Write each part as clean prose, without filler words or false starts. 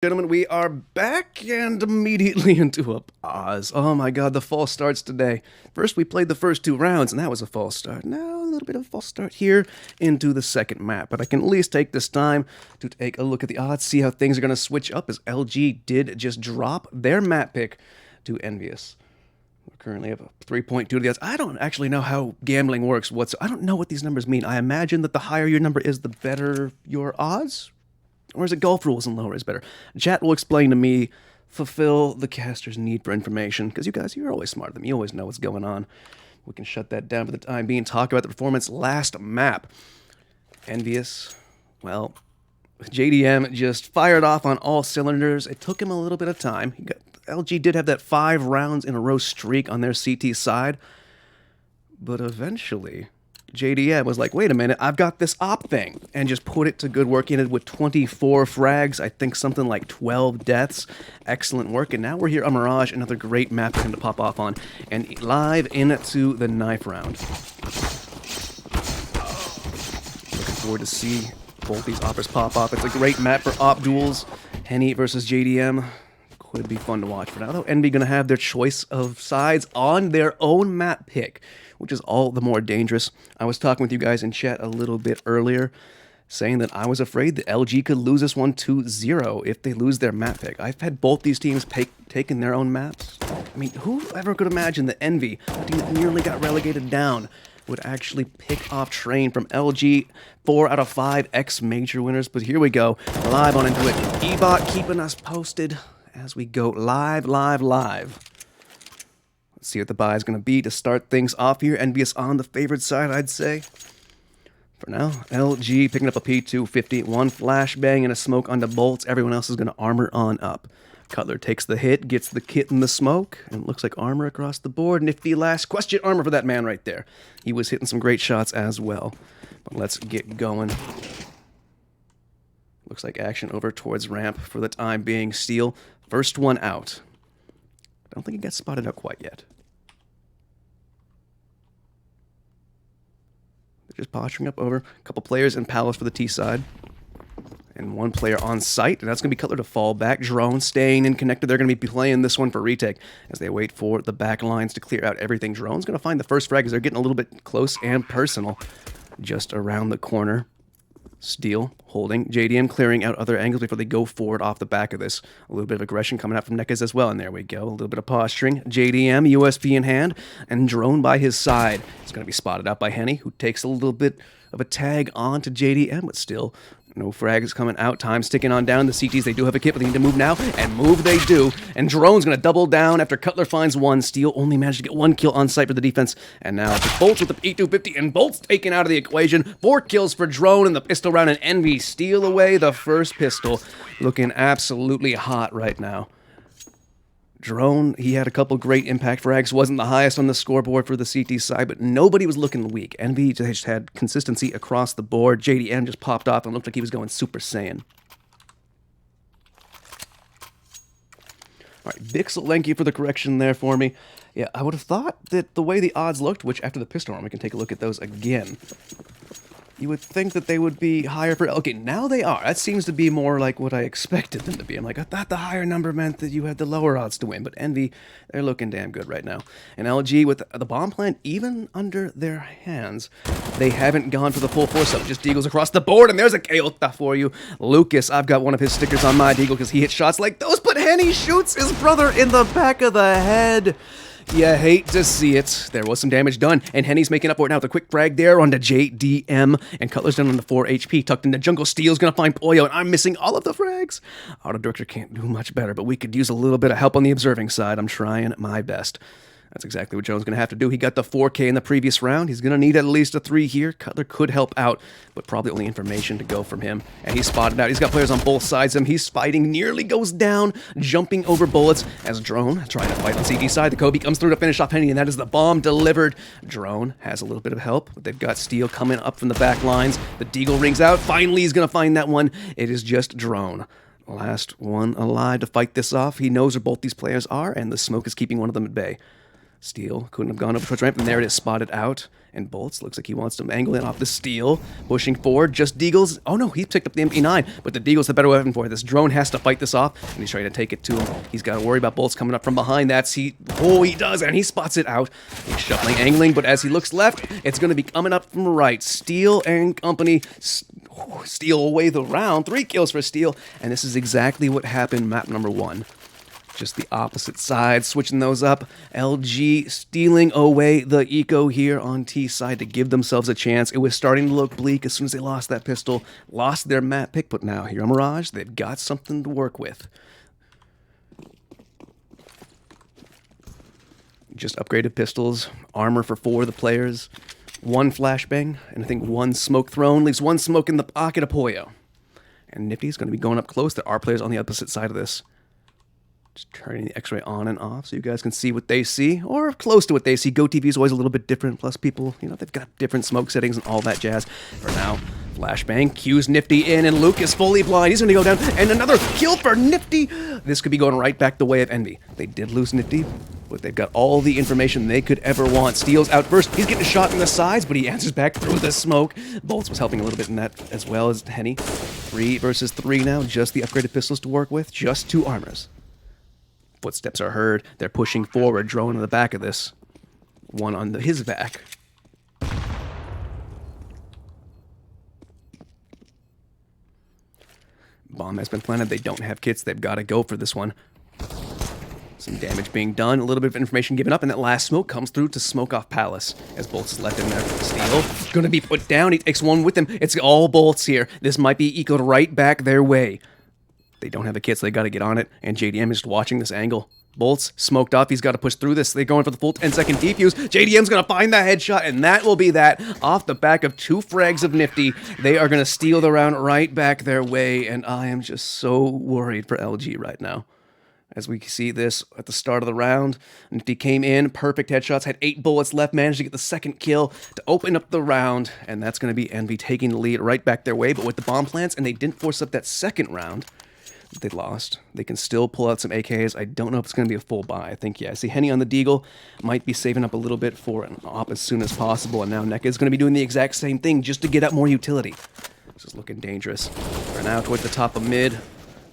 Gentlemen, we are back and immediately into a pause. Oh my god, the false starts today. First, we played the first 2 rounds, and that was a false start. Now, a little bit of a false start here into the second map. But I can at least take this time to take a look at the odds, see how things are going to switch up, as LG did just drop their map pick to Envious. We currently have a 3.2 to the odds. I don't actually know how gambling works. I don't know what these numbers mean. I imagine that the higher your number is, the better your odds? Or is it golf rules and lower is better? Chat will explain to me, fulfill the caster's need for information, because you guys, you're always smarter than me. You always know what's going on. We can shut that down for the time being. Talk about the performance last map. Envious, well, JDM just fired off on all cylinders. It took him a little bit of time. LG did have that 5 rounds in a row streak on their CT side, but eventually JDM was like, wait a minute, I've got this op thing, and just put it to good work. He ended with 24 frags, I think something like 12 deaths. Excellent work, and now we're here on Mirage, another great map for him to pop off on, and live into the knife round. Looking forward to see both these oppers pop off. It's a great map for op duels. Henny versus JDM could be fun to watch for now, though. Envy going to have their choice of sides on their own map pick, which is all the more dangerous. I was talking with you guys in chat a little bit earlier, saying that I was afraid that LG could lose this one 2-0 if they lose their map pick. I've had both these teams taking their own maps. I mean, who ever could imagine that Envy, a team that nearly got relegated down, would actually pick off Train from LG, 4 out of 5 X-Major winners? But here we go, live on into it. E-Bot keeping us posted as we go live. Let's see what the buy is going to be to start things off here. Envious on the favored side, I'd say. For now, LG picking up a P250. 1 flashbang and a smoke on the bolts. Everyone else is going to armor on up. Cutler takes the hit, gets the kit in the smoke, and it looks like armor across the board. Nifty last question armor for that man right there. He was hitting some great shots as well. But let's get going. Looks like action over towards ramp for the time being. Steel, first one out. I don't think he gets spotted out quite yet. They're just posturing up over. A couple players in Palace for the T side. And 1 player on site, and that's going to be Cutler to fall back. Drone staying in connected. They're going to be playing this one for retake as they wait for the back lines to clear out everything. Drone's going to find the first frag as they're getting a little bit close and personal. Just around the corner. Steel holding. JDM clearing out other angles before they go forward off the back of this. A little bit of aggression coming out from Nekaz as well, and there we go. A little bit of posturing. JDM, USP in hand, and Drone by his side. It's going to be spotted out by Henny, who takes a little bit of a tag on to JDM, but still no frags coming out. Time sticking on down. The CTs, they do have a kit, but they need to move now, and move they do. And Drone's going to double down after Cutler finds 1. Steel only managed to get 1 kill on site for the defense, and now it's Bolts with the P250, and Bolts taken out of the equation. 4 kills for Drone in the pistol round, and Envy steal away the first pistol. Looking absolutely hot right now. Drone, he had a couple great impact frags, wasn't the highest on the scoreboard for the CT side, but nobody was looking weak. Envy just had consistency across the board. JDM just popped off and looked like he was going Super Saiyan. All right, Bixel, thank you for the correction there for me. Yeah, I would have thought that the way the odds looked, which after the pistol round, we can take a look at those again. You would think that they would be higher for... Okay, now they are. That seems to be more like what I expected them to be. I'm like, I thought the higher number meant that you had the lower odds to win. But Envy, they're looking damn good right now. And LG, with the bomb plant even under their hands, they haven't gone for the full force up. Just Deagles across the board, and there's a Keota for you. Lucas, I've got one of his stickers on my Deagle because he hit shots like those, but Henny shoots his brother in the back of the head. You hate to see it. There was some damage done, and Henny's making up for it now with a quick frag there onto JDM, and Cutler's down on the 4 HP, tucked into jungle. Steel's gonna find Poyo, and I'm missing all of the frags. Auto Director can't do much better, but we could use a little bit of help on the observing side. I'm trying my best. That's exactly what Jones going to have to do. He got the 4K in the previous round. He's going to need at least a 3 here. Cutler could help out, but probably only information to go from him. And he's spotted out. He's got players on both sides of him. He's fighting, nearly goes down, jumping over bullets as Drone trying to fight on CT side. The Kobe comes through to finish off Henny, and that is the bomb delivered. Drone has a little bit of help, but they've got Steel coming up from the back lines. The Deagle rings out. Finally, he's going to find that one. It is just Drone. Last one alive to fight this off. He knows where both these players are, and the smoke is keeping one of them at bay. Steel couldn't have gone up towards ramp, and there it is, spotted out. And Bolts looks like he wants to angle in off the Steel, pushing forward. Just Deagles. Oh no, he picked up the MP9, but the Deagle's the better weapon for it. This drone has to fight this off, and he's trying to take it to him. He's got to worry about Bolts coming up from behind. He does, and he spots it out. He's shuffling, angling, but as he looks left, it's going to be coming up from right. Steel and company steal away the round. 3 kills for Steel, and this is exactly what happened map number 1. Just the opposite side, switching those up. LG stealing away the eco here on T side to give themselves a chance. It was starting to look bleak as soon as they lost that pistol, lost their map pick, but now here on Mirage, they've got something to work with. Just upgraded pistols, armor for 4 of the players, 1 flashbang, and I think 1 smoke thrown, leaves 1 smoke in the pocket of Poyo. And Nifty's going to be going up close. There are players on the opposite side of this. Just turning the X-ray on and off so you guys can see what they see, or close to what they see. Go TV is always a little bit different, plus people, they've got different smoke settings and all that jazz. For now, flashbang, cues Nifty in, and Luke is fully blind. He's going to go down, and another kill for Nifty. This could be going right back the way of Envy. They did lose Nifty, but they've got all the information they could ever want. Steel's out first. He's getting shot in the sides, but he answers back through the smoke. Bolts was helping a little bit in that, as well as Henny. 3 versus 3 now, just the upgraded pistols to work with, just 2 armors. Footsteps are heard. They're pushing forward. Drone on the back of this. 1 on his back. Bomb has been planted. They don't have kits. They've got to go for this one. Some damage being done. A little bit of information given up. And that last smoke comes through to smoke off Palace. As Bolts is left in there. Steel going to be put down. He takes 1 with him. It's all Bolts here. This might be ecoed right back their way. They don't have the kits, so they got to get on it, and JDM is just watching this angle. Bolts smoked off, he's got to push through this. They're going for the full 10-second defuse. JDM's going to find that headshot, and that will be that. Off the back of 2 frags of Nifty, they are going to steal the round right back their way, and I am just so worried for LG right now. As we see this at the start of the round, Nifty came in, perfect headshots, had 8 bullets left, managed to get the 2nd kill to open up the round, and that's going to be Envy taking the lead right back their way, but with the bomb plants, and they didn't force up that 2nd round, they lost. They can still pull out some AKs. I don't know if it's going to be a full buy. I think, yeah. I see Henny on the Deagle. Might be saving up a little bit for an op as soon as possible. And now NECA is going to be doing the exact same thing just to get up more utility. This is looking dangerous. For now, towards the top of mid.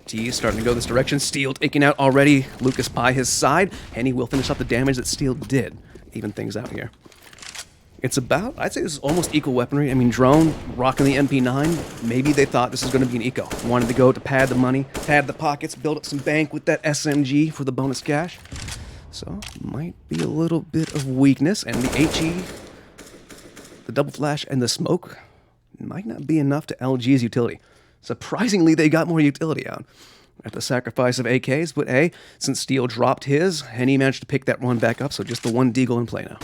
T is starting to go this direction. Steel taking out already. Lucas by his side. Henny will finish off the damage that Steel did. Even things out here. It's about, I'd say this is almost equal weaponry. I mean, Drone rocking the MP9. Maybe they thought this was going to be an eco. Wanted to go to pad the money, pad the pockets, build up some bank with that SMG for the bonus cash. So, might be a little bit of weakness. And the HE, the double flash, and the smoke might not be enough to LG's utility. Surprisingly, they got more utility out at the sacrifice of AKs. But hey, since Steel dropped his, Henny managed to pick that one back up. So just the 1 Deagle in play now.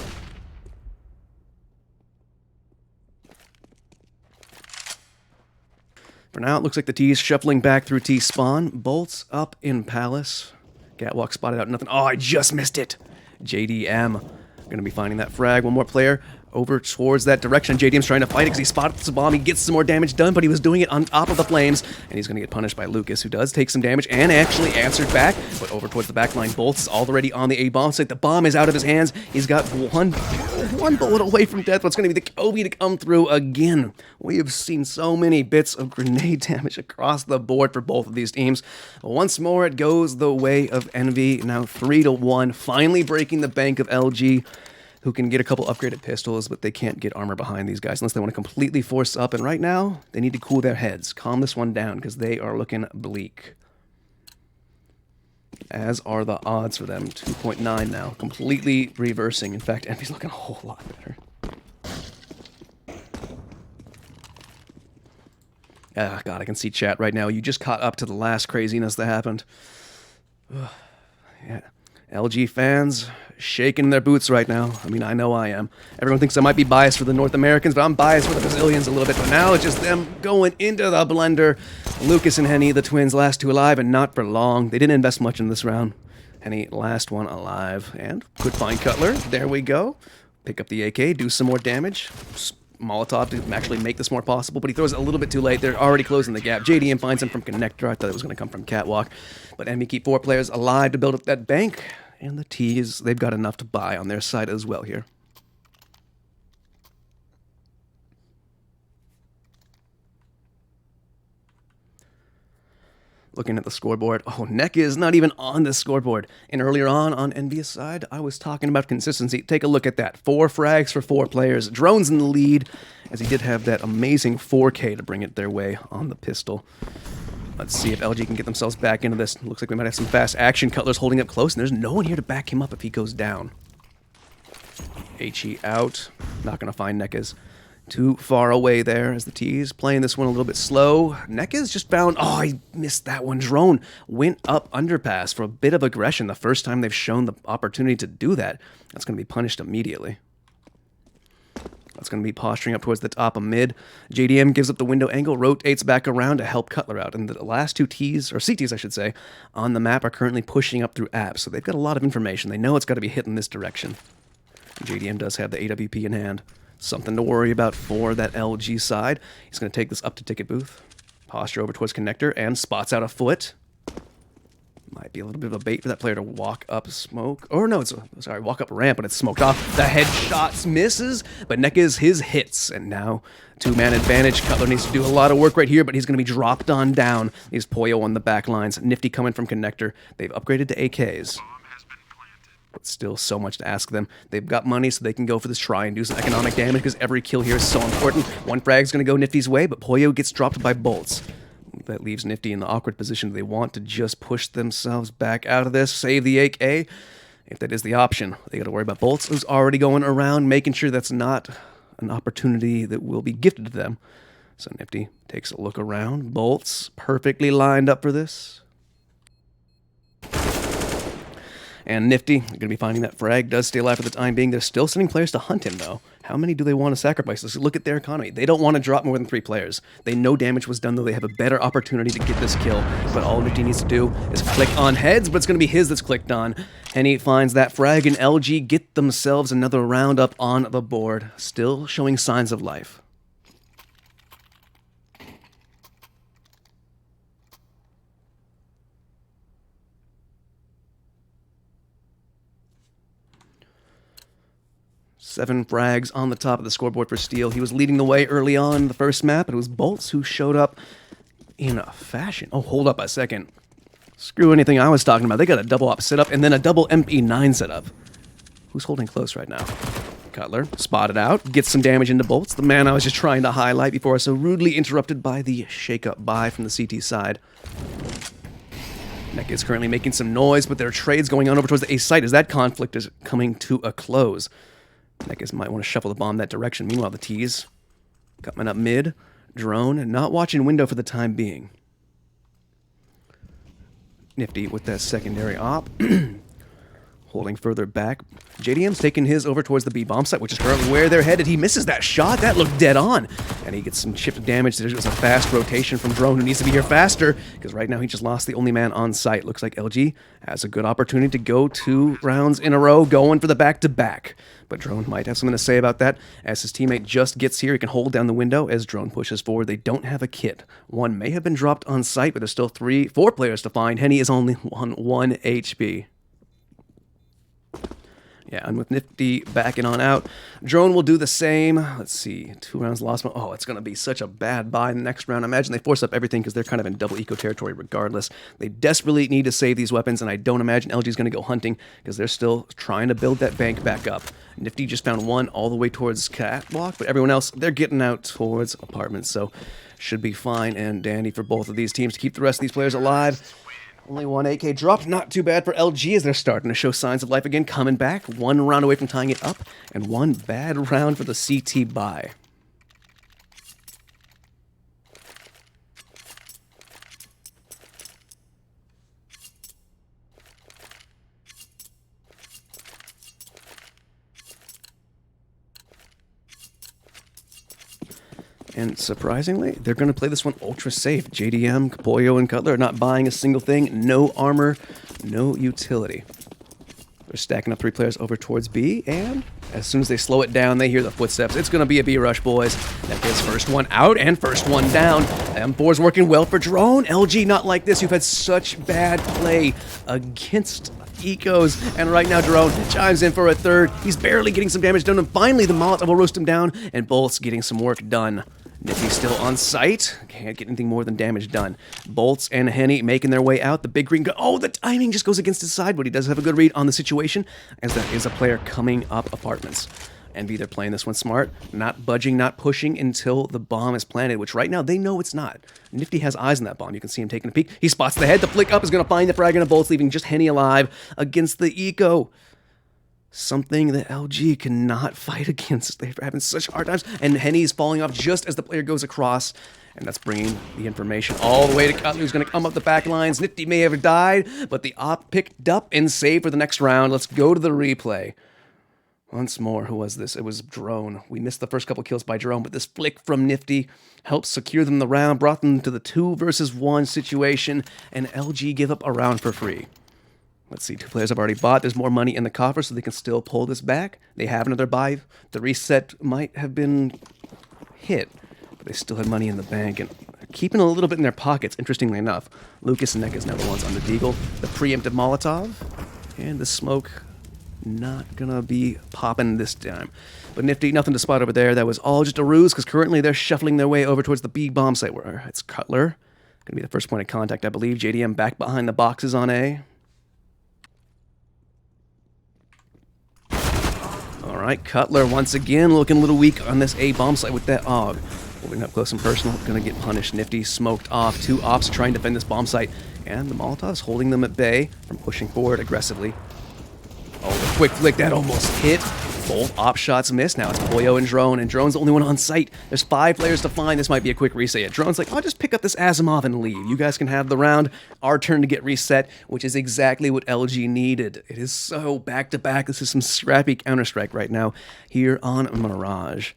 For now, it looks like the T's shuffling back through T-spawn. Bolts up in Palace. Catwalk spotted out, nothing. Oh, I just missed it. JDM going to be finding that frag. 1 more player over towards that direction. JDM's trying to fight it because he spotted the bomb. He gets some more damage done, but he was doing it on top of the flames, and he's going to get punished by Lucas, who does take some damage and actually answered back, but over towards the back line. Bolts is already on the A-bomb site. The bomb is out of his hands. He's got one bullet away from death, but it's going to be the Kobe to come through again. We have seen so many bits of grenade damage across the board for both of these teams. Once more, it goes the way of Envy. Now 3-1, finally breaking the bank of LG, who can get a couple upgraded pistols, but they can't get armor behind these guys unless they want to completely force up. And right now, they need to cool their heads, calm this one down, because they are looking bleak. As are the odds for them. 2.9 now, completely reversing. In fact, Envy's looking a whole lot better. Ah, God, I can see chat right now. You just caught up to the last craziness that happened. Ugh. Yeah. LG fans shaking their boots right now. I mean, I know I am. Everyone thinks I might be biased for the North Americans, but I'm biased for the Brazilians a little bit. But now it's just them going into the blender. Lucas and Henny, the twins, last 2 alive, and not for long. They didn't invest much in this round. Henny, last 1 alive. And could find Cutler. There we go. Pick up the AK, do some more damage. Molotov to actually make this more possible, but he throws it a little bit too late. They're already closing the gap. JDM finds him from Connector. I thought it was going to come from Catwalk. But Envy keep 4 players alive to build up that bank. And the T's, they've got enough to buy on their side as well here. Looking at the scoreboard, oh, Neck is not even on the scoreboard. And earlier on Envious side, I was talking about consistency. Take a look at that. 4 frags for 4 players. Drone's in the lead, as he did have that amazing 4K to bring it their way on the pistol. Let's see if LG can get themselves back into this. Looks like we might have some fast action. Cutler's holding up close, and there's no one here to back him up if he goes down. HE out. Not going to find Nekaz. Too far away there as the T's playing this one a little bit slow. Nekaz just found... Oh, I missed that one. Drone went up underpass for a bit of aggression. The first time they've shown the opportunity to do that. That's going to be punished immediately. That's going to be posturing up towards the top of mid. JDM gives up the window angle, rotates back around to help Cutler out. And the last 2 T's, or CTs I should say, on the map are currently pushing up through apps. So they've got a lot of information. They know it's got to be hit in this direction. JDM does have the AWP in hand. Something to worry about for that LG side. He's going to take this up to ticket booth. Posture over towards connector and spots out a foot. Might be a little bit of a bait for that player to walk up smoke. Or no, walk up a ramp, but it's smoked off. The headshots misses, but Nekaz his hits. And now 2-man advantage. Cutler needs to do a lot of work right here, but he's going to be dropped on down. He's Poyo on the back lines. Nifty coming from connector. They've upgraded to AKs. But still so much to ask them. They've got money, so they can go for this try and do some economic damage, because every kill here is so important. One frag's going to go Nifty's way, but Poyo gets dropped by bolts. That leaves Nifty in the awkward position. They want to just push themselves back out of this, save the AK. If that is the option, they got to worry about bolts, who's already going around, making sure that's not an opportunity that will be gifted to them. So Nifty takes a look around. Bolts perfectly lined up for this. And Nifty, they're going to be finding that frag does stay alive for the time being. They're still sending players to hunt him, though. How many do they want to sacrifice? Let's look at their economy. They don't want to drop more than 3 players. They know damage was done, though. They have a better opportunity to get this kill. But all Nifty needs to do is click on heads, but it's going to be his that's clicked on. And he finds that frag, and LG get themselves another round up on the board. Still showing signs of life. Seven frags on the top of the scoreboard for Steel. He was leading the way early on the first map, but it was Bolts who showed up in a fashion. Oh, hold up a second. Screw anything I was talking about. They got a double op setup and then a double MP9 setup. Who's holding close right now? Cutler, spotted out, gets some damage into Bolts. The man I was just trying to highlight before I was so rudely interrupted by the shake-up buy from the CT side. Neck is currently making some noise, but there are trades going on over towards the A site as that conflict is coming to a close. Nekaz might want to shuffle the bomb that direction. Meanwhile, the T's coming up mid. Drone, and not watching window for the time being. Nifty with that secondary op. Holding further back. JDM's taking his over towards the B bomb site, which is currently where they're headed. He misses that shot. That looked dead on. And he gets some chipped damage. There was a fast rotation from Drone, who needs to be here faster, because right now he just lost the only man on site. Looks like LG has a good opportunity to go 2 rounds in a row, going for the back-to-back. But Drone might have something to say about that. As his teammate just gets here, he can hold down the window as Drone pushes forward. They don't have a kit. One may have been dropped on site, but there's still 4 players to find. Henny is only on 1 HP. Yeah, and with Nifty backing on out, Drone will do the same. Let's see, 2 rounds lost. Oh, it's going to be such a bad buy in the next round. I imagine they force up everything because they're kind of in double eco territory regardless. They desperately need to save these weapons, and I don't imagine LG is going to go hunting because they're still trying to build that bank back up. Nifty just found one all the way towards Catwalk, but everyone else, they're getting out towards apartments, so should be fine and dandy for both of these teams to keep the rest of these players alive. Only 1 AK dropped, not too bad for LG as they're starting to show signs of life again, coming back. 1 round away from tying it up, and 1 bad round for the CT buy. And surprisingly, they're going to play this one ultra safe. JDM, Kapoyo, and Cutler are not buying a single thing. No armor, no utility. They're stacking up 3 players over towards B, and as soon as they slow it down, they hear the footsteps. It's going to be a B rush, boys. That gets first one out and first one down. M4's working well for Drone. LG, not like this. You've had such bad play against Ecos, and right now Drone chimes in for a third. He's barely getting some damage done, and finally the Molotov will roast him down, and Bolt's getting some work done. Nifty's still on site. Can't get anything more than damage done. Bolts and Henny making their way out. The big green go. Oh, the timing just goes against his side, but he does have a good read on the situation, as that is a player coming up apartments. Envy, they're playing this one smart. Not budging, not pushing until the bomb is planted, which right now they know it's not. Nifty has eyes on that bomb. You can see him taking a peek. He spots the head. The flick up is going to find the frag and a Bolts, leaving just Henny alive against the Eco. Something that LG cannot fight against. They're having such hard times, and Henny's falling off just as the player goes across, and that's bringing the information all the way to Cutler, who's going to come up the back lines. Nifty may have died, but the op picked up and saved for the next round. Let's go to the replay. Once more, who was this? It was Drone. We missed the first couple kills by Drone, but this flick from Nifty helped secure them the round, brought them to the 2 versus 1 situation, and LG give up a round for free. Let's see, 2 players have already bought. There's more money in the coffer, so they can still pull this back. They have another buy. The reset might have been hit, but they still had money in the bank, and keeping a little bit in their pockets, interestingly enough. Lucas and Neck is now the ones on the Deagle. The preemptive Molotov, and the smoke not gonna be popping this time. But Nifty, nothing to spot over there. That was all just a ruse, because currently they're shuffling their way over towards the B bomb site, where it's Cutler. Gonna be the first point of contact, I believe. JDM back behind the boxes on A. Alright, Cutler once again looking a little weak on this A bomb site with that AUG. Moving up close and personal, gonna get punished. Nifty smoked off. 2 ops trying to defend this bomb site, and the Molotov's holding them at bay from pushing forward aggressively. Oh, the quick flick, that almost hit. Both op shots missed. Now it's Pollo and Drone's the only one on site. There's 5 players to find. This might be a quick reset. Drone's like, I'll just pick up this Asimov and leave. You guys can have the round. Our turn to get reset, which is exactly what LG needed. It is so back-to-back. This is some scrappy Counter-Strike right now here on Mirage.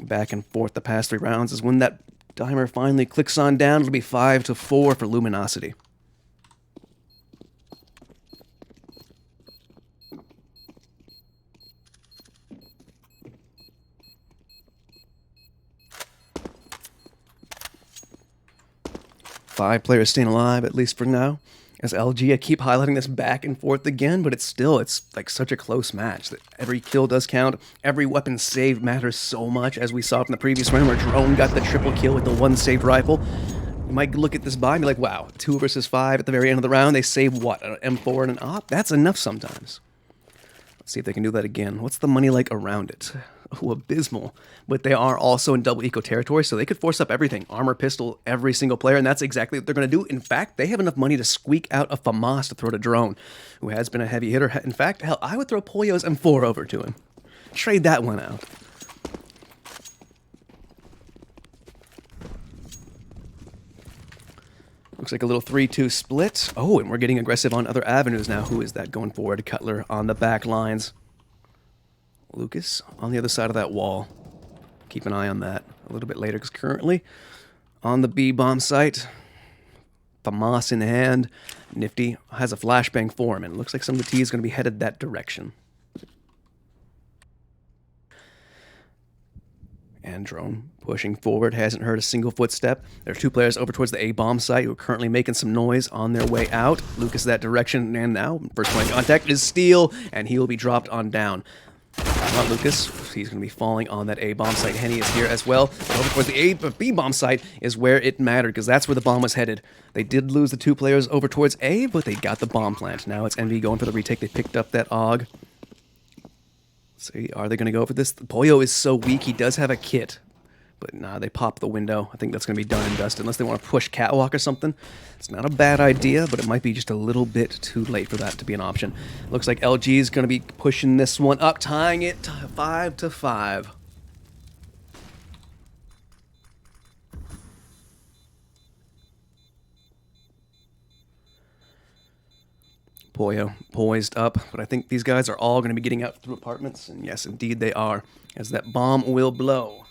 Back and forth the past 3 rounds is when that timer finally clicks on down. It'll be 5-4 for Luminosity. Five players staying alive, at least for now. As LG, I keep highlighting this back and forth again, but it's like such a close match that every kill does count. Every weapon saved matters so much, as we saw from the previous round where Drone got the triple kill with the 1 saved rifle. You might look at this buy and be like, wow, 2 versus 5 at the very end of the round. They save what, an M4 and an op? That's enough sometimes. Let's see if they can do that again. What's the money like around it? Oh, abysmal. But they are also in double eco territory, so they could force up everything. Armor, pistol, every single player, and that's exactly what they're going to do. In fact, they have enough money to squeak out a FAMAS to throw to Drone, who has been a heavy hitter. In fact, hell, I would throw Pollo's M4 over to him. Trade that one out. Looks like a little 3-2 split. Oh, and we're getting aggressive on other avenues now. Who is that going forward? Cutler on the back lines. Lucas on the other side of that wall. Keep an eye on that a little bit later, because currently on the B bomb site, FAMAS in hand, Nifty has a flashbang for him, and it looks like some of the T is going to be headed that direction. And Drone pushing forward, hasn't heard a single footstep. There are 2 players over towards the A bomb site who are currently making some noise on their way out. Lucas that direction, and now first point of contact is Steel, and he will be dropped on down. Not Lucas. He's going to be falling on that A bomb site. Henny is here as well. Over towards the B bomb site is where it mattered, because that's where the bomb was headed. They did lose the 2 players over towards A, but they got the bomb plant. Now it's Envy going for the retake. They picked up that AUG. Let's see, are they going to go for this? Pollo is so weak. He does have a kit, but nah, they pop the window. I think that's going to be done and dusted, unless they want to push Catwalk or something. It's not a bad idea, but it might be just a little bit too late for that to be an option. Looks like LG is going to be pushing this one up, tying it to 5-5. Pollo poised up, but I think these guys are all going to be getting out through apartments, and yes, indeed they are, as that bomb will blow.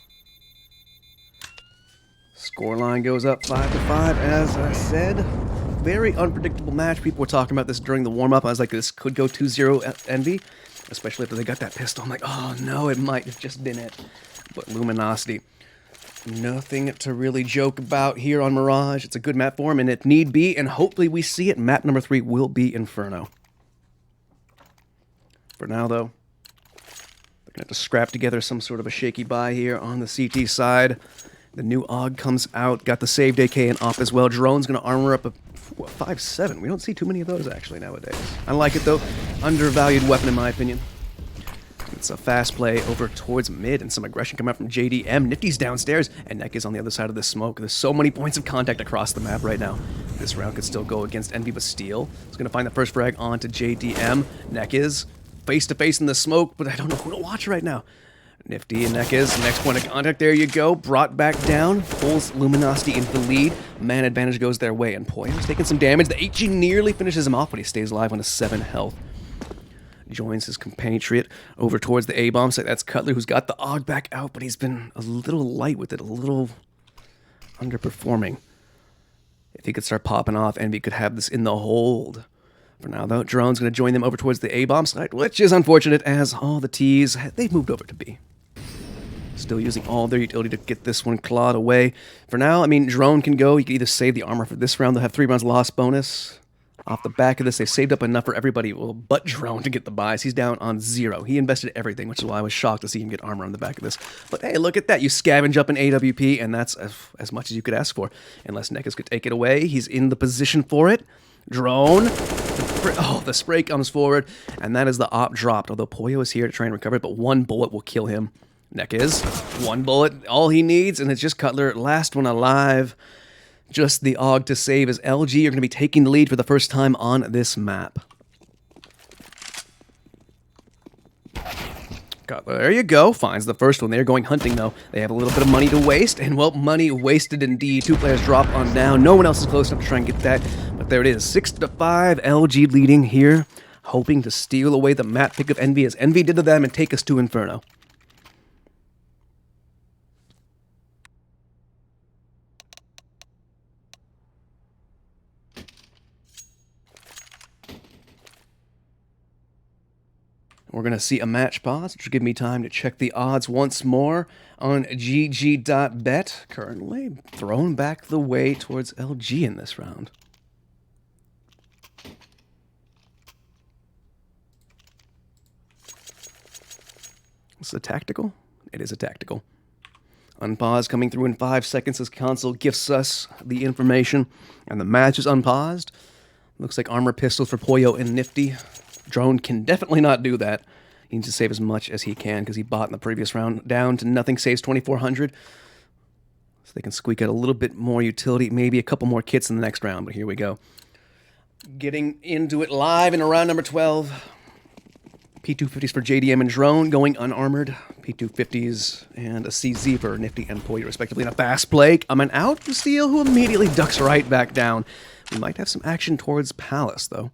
Scoreline goes up 5-5, as I said. Very unpredictable winnable match. People were talking about this during the warm-up. I was like, this could go 2-0 Envy, especially after they got that pistol. I'm like, oh no, it might have just been it. But Luminosity, nothing to really joke about here on Mirage. It's a good map for him, and if need be, and hopefully we see it, map number 3 will be Inferno. For now, though, they're going to have to scrap together some sort of a shaky buy here on the CT side. The new AUG comes out, got the saved AK and op as well. Drone's going to armor up a 5.7. We don't see too many of those, actually, nowadays. I like it, though. Undervalued weapon, in my opinion. It's a fast play over towards mid, and some aggression coming out from JDM. Nifty's downstairs, and Neck is on the other side of the smoke. There's so many points of contact across the map right now. This round could still go against Envy, but Steel is going to find the first frag onto JDM. Neck is face-to-face in the smoke, but I don't know who to watch right now. Nifty and Neck is next point of contact. There you go. Brought back down. Pulls Luminosity into the lead. Man advantage goes their way, and Poyo's taking some damage. The HG nearly finishes him off, but he stays alive on a 7 health. Joins his compatriot over towards the A-bomb site. That's Cutler, who's got the AUG back out, but he's been a little light with it, a little underperforming. If he could start popping off, Envy could have this in the hold. For now, though, Drone's going to join them over towards the A-bomb site, which is unfortunate, as all the T's, they've moved over to B. Still using all their utility to get this one clawed away. For now, I mean, Drone can go. You can either save the armor for this round. They'll have 3 rounds lost bonus. Off the back of this, they've saved up enough for everybody, well, but Drone to get the buys. He's down on 0. He invested everything, which is why I was shocked to see him get armor on the back of this. But hey, look at that. You scavenge up an AWP, and that's as much as you could ask for. Unless Nekus could take it away. He's in the position for it. Drone. Oh, the spray comes forward, and that is the op dropped. Although Poyo is here to try and recover it, but 1 bullet will kill him. Neck is 1 bullet, all he needs, and it's just Cutler, last one alive. Just the AUG to save, as LG are going to be taking the lead for the first time on this map. Cutler, there you go, finds the first one. They're going hunting, though. They have a little bit of money to waste, and, well, money wasted indeed. 2 players drop on down. No one else is close enough to try and get that, but there it is. 6-5, LG leading here, hoping to steal away the map pick of Envy, as Envy did to them, and take us to Inferno. We're going to see a match pause, which will give me time to check the odds once more on GG.Bet. Currently thrown back the way towards LG in this round. Is it a tactical? It is a tactical. Unpause coming through in 5 seconds as console gifts us the information. And the match is unpaused. Looks like armor pistols for Poyo and Nifty. Drone can definitely not do that. He needs to save as much as he can because he bought in the previous round. Down to nothing, saves 2,400. So they can squeak out a little bit more utility, maybe a couple more kits in the next round, but here we go. Getting into it live in round number 12. P250s for JDM and Drone going unarmored. P250s and a CZ for Nifty and Poyo, respectively. In a fast play, coming out to Steel, who immediately ducks right back down. We might have some action towards Palace, though.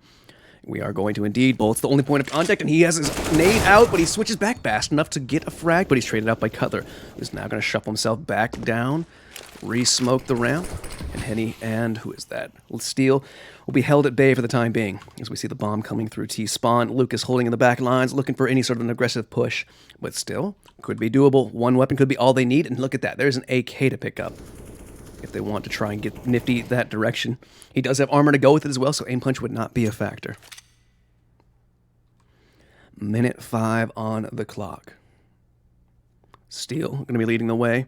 We are going to indeed. Bolt's the only point of contact, and he has his nade out, but he switches back fast enough to get a frag, but he's traded out by Cutler, who's now going to shuffle himself back down, re-smoke the ramp, and Henny and, who is that? Steel will be held at bay for the time being, as we see the bomb coming through T-spawn. Lucas holding in the back lines, looking for any sort of an aggressive push, but still, could be doable. 1 weapon could be all they need, and look at that. There's an AK to pick up if they want to try and get Nifty that direction. He does have armor to go with it as well, so aim punch would not be a factor. Minute 5 on the clock. Steel going to be leading the way.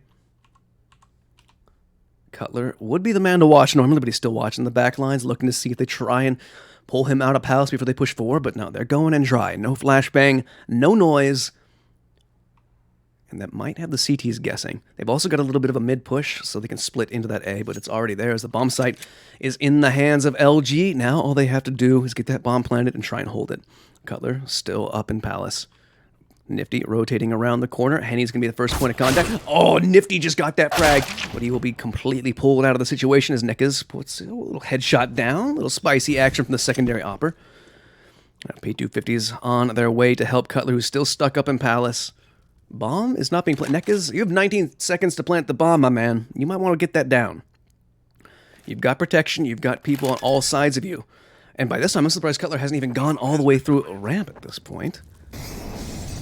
Cutler would be the man to watch normally, but he's still watching the back lines, looking to see if they try and pull him out of Palace before they push forward, but no, they're going in dry. No flashbang, no noise. And that might have the CTs guessing. They've also got a little bit of a mid-push, so they can split into that A, but it's already there as the bomb site is in the hands of LG. Now all they have to do is get that bomb planted and try and hold it. Cutler still up in Palace. Nifty rotating around the corner. Henny's going to be the first point of contact. Oh, Nifty just got that frag, but he will be completely pulled out of the situation as Nekas puts a little headshot down. A little spicy action from the secondary opper. P250s on their way to help Cutler, who's still stuck up in Palace. Bomb is not being planted. Nekas, you have 19 seconds to plant the bomb, my man. You might want to get that down. You've got protection. You've got people on all sides of you. And by this time, I'm surprised Cutler hasn't even gone all the way through a ramp at this point.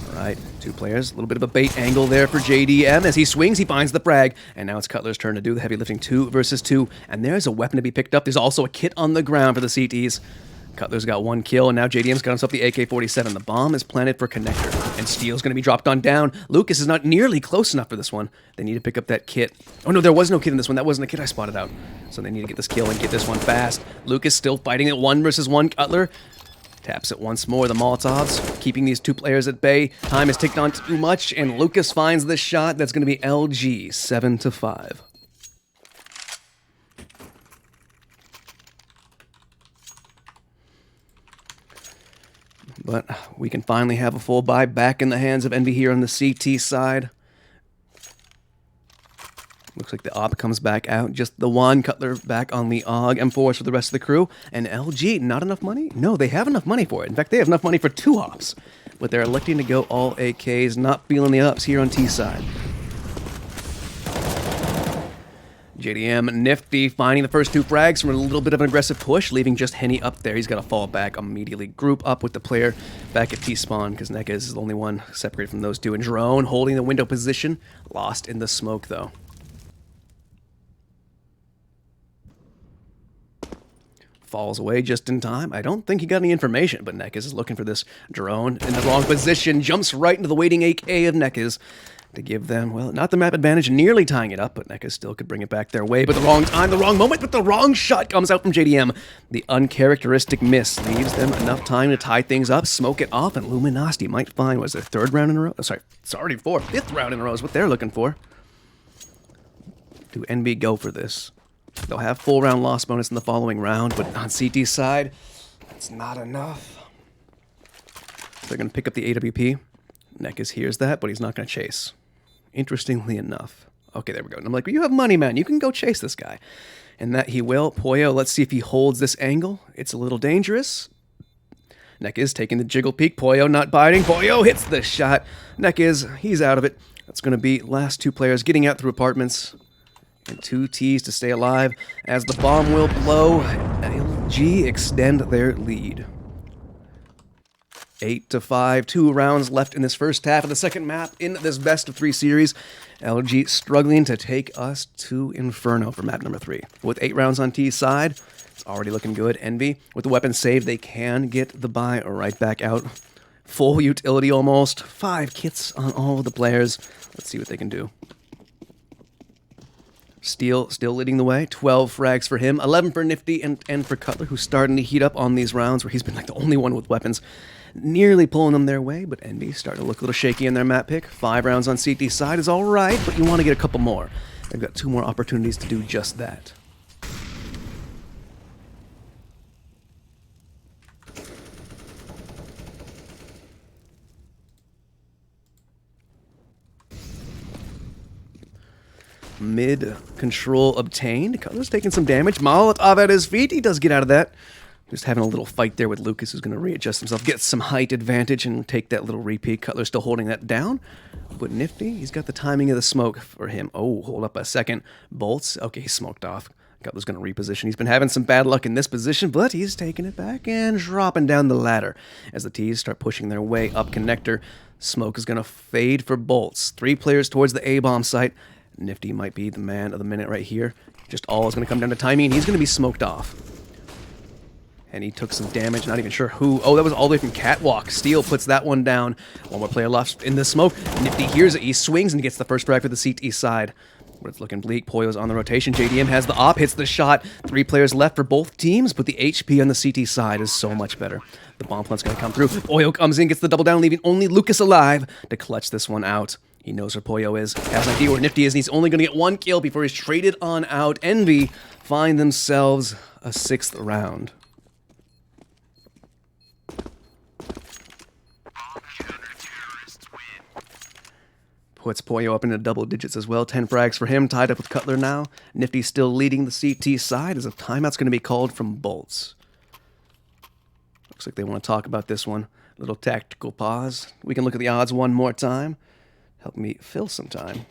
All right, 2 players. A little bit of a bait angle there for JDM. As he swings, he finds the frag. And now it's Cutler's turn to do the heavy lifting. 2 versus 2. And there's a weapon to be picked up. There's also a kit on the ground for the CTs. Cutler's got 1 kill, and now JDM's got himself the AK-47. The bomb is planted for connector, and Steel's going to be dropped on down. Lucas is not nearly close enough for this one. They need to pick up that kit. Oh, no, there was no kit in this one. That wasn't a kit I spotted out. So they need to get this kill and get this one fast. Lucas still fighting at 1 versus 1. Cutler taps it once more. The Molotovs keeping these 2 players at bay. Time is ticked on too much, and Lucas finds this shot. That's going to be LG, 7-5. But we can finally have a full buy back in the hands of Envy here on the CT side. Looks like the op comes back out. Just the one. Cutler back on the AUG. M4s for the rest of the crew. And LG, not enough money? No, they have enough money for it. In fact, they have enough money for 2 ops. But they're electing to go all AKs. Not feeling the ups here on T side. JDM nifty, finding the first 2 frags from a little bit of an aggressive push, leaving just Henny up there. He's got to fall back immediately. Group up with the player back at T-spawn, because Nekez is the only one separated from those 2. And Drone holding the window position, lost in the smoke, though. Falls away just in time. I don't think he got any information, but Nekez is looking for this drone in the wrong position, jumps right into the waiting AK of Nekez. To give them, well, not the map advantage, nearly tying it up, but Nekez still could bring it back their way. But the wrong time, the wrong moment, but the wrong shot comes out from JDM. The uncharacteristic miss leaves them enough time to tie things up, smoke it off, and Luminosity might find, was their 3rd round in a row? Oh, sorry, it's already 4th, 5th round in a row is what they're looking for. Do NB go for this? They'll have full round loss bonus in the following round, but on CT's side, that's not enough. So they're going to pick up the AWP. Nekez hears that, but he's not going to chase. Interestingly enough. Okay, there we go. And I'm like, well, you have money, man. You can go chase this guy. And that he will. Poyo, let's see if he holds this angle. It's a little dangerous. Nekez taking the jiggle peek. Poyo not biting. Poyo hits the shot. Nekez, he's out of it. That's going to be last 2 players getting out through apartments. And 2 Ts to stay alive. As the bomb will blow, LG extend their lead. 8-5, 2 rounds left in this first half of the second map in this best of 3 series. LG struggling to take us to Inferno for map number 3. With 8 rounds on T's side, it's already looking good. Envy, with the weapon saved, they can get the buy right back out. Full utility almost. 5 kits on all of the players. Let's see what they can do. Steel still leading the way. 12 frags for him. 11 for Nifty and for Cutler, who's starting to heat up on these rounds where he's been like the only one with weapons. Nearly pulling them their way, but Envy starting to look a little shaky in their map pick. 5 rounds on CT side is all right, but you want to get a couple more. They've got 2 more opportunities to do just that. Mid control obtained. Cutler's taking some damage. Molotov at his feet. He does get out of that. Just having a little fight there with Lucas, who's going to readjust himself, get some height advantage, and take that little repeat. Cutler's still holding that down. But Nifty, he's got the timing of the smoke for him. Oh, hold up a second. Bolts. Okay, he's smoked off. Cutler's going to reposition. He's been having some bad luck in this position, but he's taking it back and dropping down the ladder. As the T's start pushing their way up connector, smoke is going to fade for Bolts. 3 players towards the A-bomb site. Nifty might be the man of the minute right here. Just all is going to come down to timing, and he's going to be smoked off. And he took some damage, not even sure who. Oh, that was all the way from Catwalk. Steel puts that one down. 1 more player left in the smoke. Nifty hears it. He swings and gets the first frag for the CT side. But it's looking bleak. Poyo's on the rotation. JDM has the op, hits the shot. 3 players left for both teams, but the HP on the CT side is so much better. The bomb plant's going to come through. Poyo comes in, gets the double down, leaving only Lucas alive to clutch this one out. He knows where Poyo is, has an idea where Nifty is, and he's only going to get 1 kill before he's traded on out. Envy find themselves a 6th round. Puts Poyo up into double digits as well. 10 frags for him, tied up with Cutler now. Nifty still leading the CT side as a timeout's going to be called from Bolts. Looks like they want to talk about this one. Little tactical pause. We can look at the odds one more time. Help me fill some time.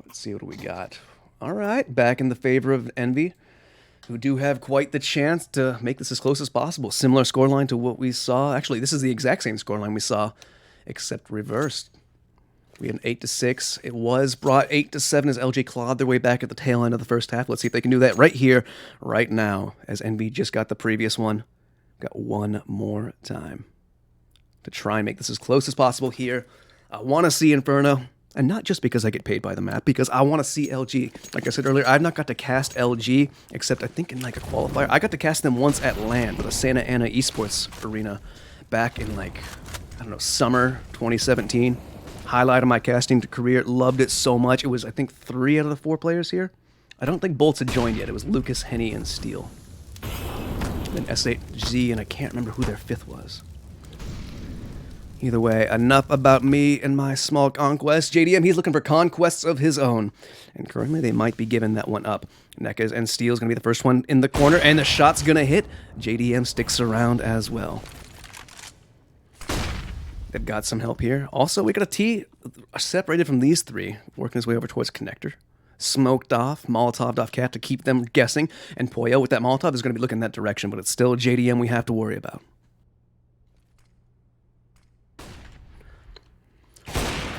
Let's see what we got. All right, back in the favor of Envy, who do have quite the chance to make this as close as possible. Similar scoreline to what we saw. Actually, this is the exact same scoreline we saw, except reversed. We had an 8-6. It was brought 8-7 as LG clawed their way back at the tail end of the first half. Let's see if they can do that right here, right now, as Envy just got the previous one. Got one more time to try and make this as close as possible here. I want to see Inferno, and not just because I get paid by the map, because I want to see LG. Like I said earlier, I've not got to cast LG, except I think in like a qualifier. I got to cast them once at LAN with a Santa Ana Esports Arena back in like, I don't know, summer 2017. Highlight of my casting career, loved it so much. It was, I think, 3 out of the 4 players here. I don't think Bolts had joined yet. It was Lucas, Henny, and Steel. Then S8Z, and I can't remember who their 5th was. Either way, enough about me and my small conquest. JDM, he's looking for conquests of his own. And currently, they might be giving that one up. Nekas and Steel's going to be the first one in the corner, and the shot's going to hit. JDM sticks around as well. They've got some help here. Also, we got a T separated from these 3, working his way over towards connector. Smoked off, Molotoved off Cat to keep them guessing, and Poyo with that Molotov is going to be looking that direction, but it's still JDM we have to worry about.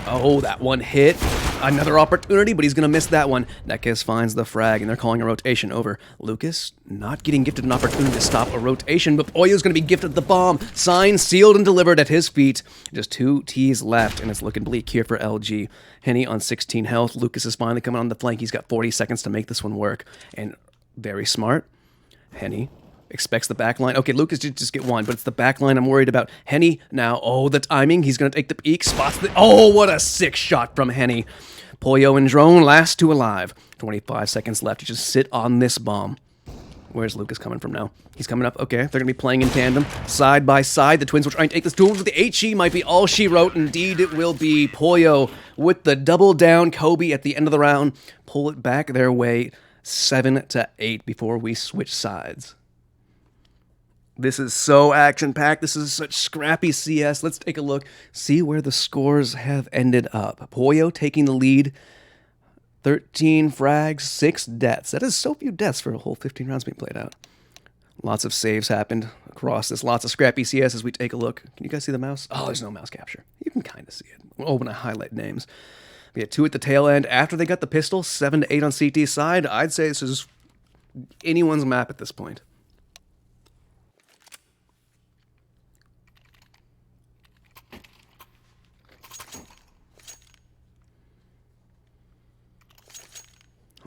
Oh, that one hit. Another opportunity, but he's going to miss that one. Nekes finds the frag, and they're calling a rotation over. Lucas not getting gifted an opportunity to stop a rotation, but Poyo's going to be gifted the bomb. Signed, sealed, and delivered at his feet. Just 2 Ts left, and it's looking bleak here for LG. Henny on 16 health. Lucas is finally coming on the flank. He's got 40 seconds to make this one work. And very smart. Henny expects the back line. Okay, Lucas did just get one, but it's the back line I'm worried about. Henny now, oh, the timing. He's going to take the peek, spots the... Oh, what a sick shot from Henny. Poyo and Drone, last 2 alive. 25 seconds left to just sit on this bomb. Where's Lucas coming from now? He's coming up. Okay, they're going to be playing in tandem, side by side. The twins will try and take this duel with the HE. Might be all she wrote. Indeed, it will be. Poyo with the double down Kobe at the end of the round. Pull it back their way, 7-8 before we switch sides. This is so action-packed. This is such scrappy CS. Let's take a look, see where the scores have ended up. Poyo taking the lead, 13 frags, 6 deaths. That is so few deaths for a whole 15 rounds being played out. Lots of saves happened across this. Lots of scrappy CS as we take a look. Can you guys see the mouse? Oh, there's no mouse capture. You can kind of see it. Oh, when I highlight names. We had 2 at the tail end. After they got the pistol, 7-8 on CT's side. I'd say this is anyone's map at this point.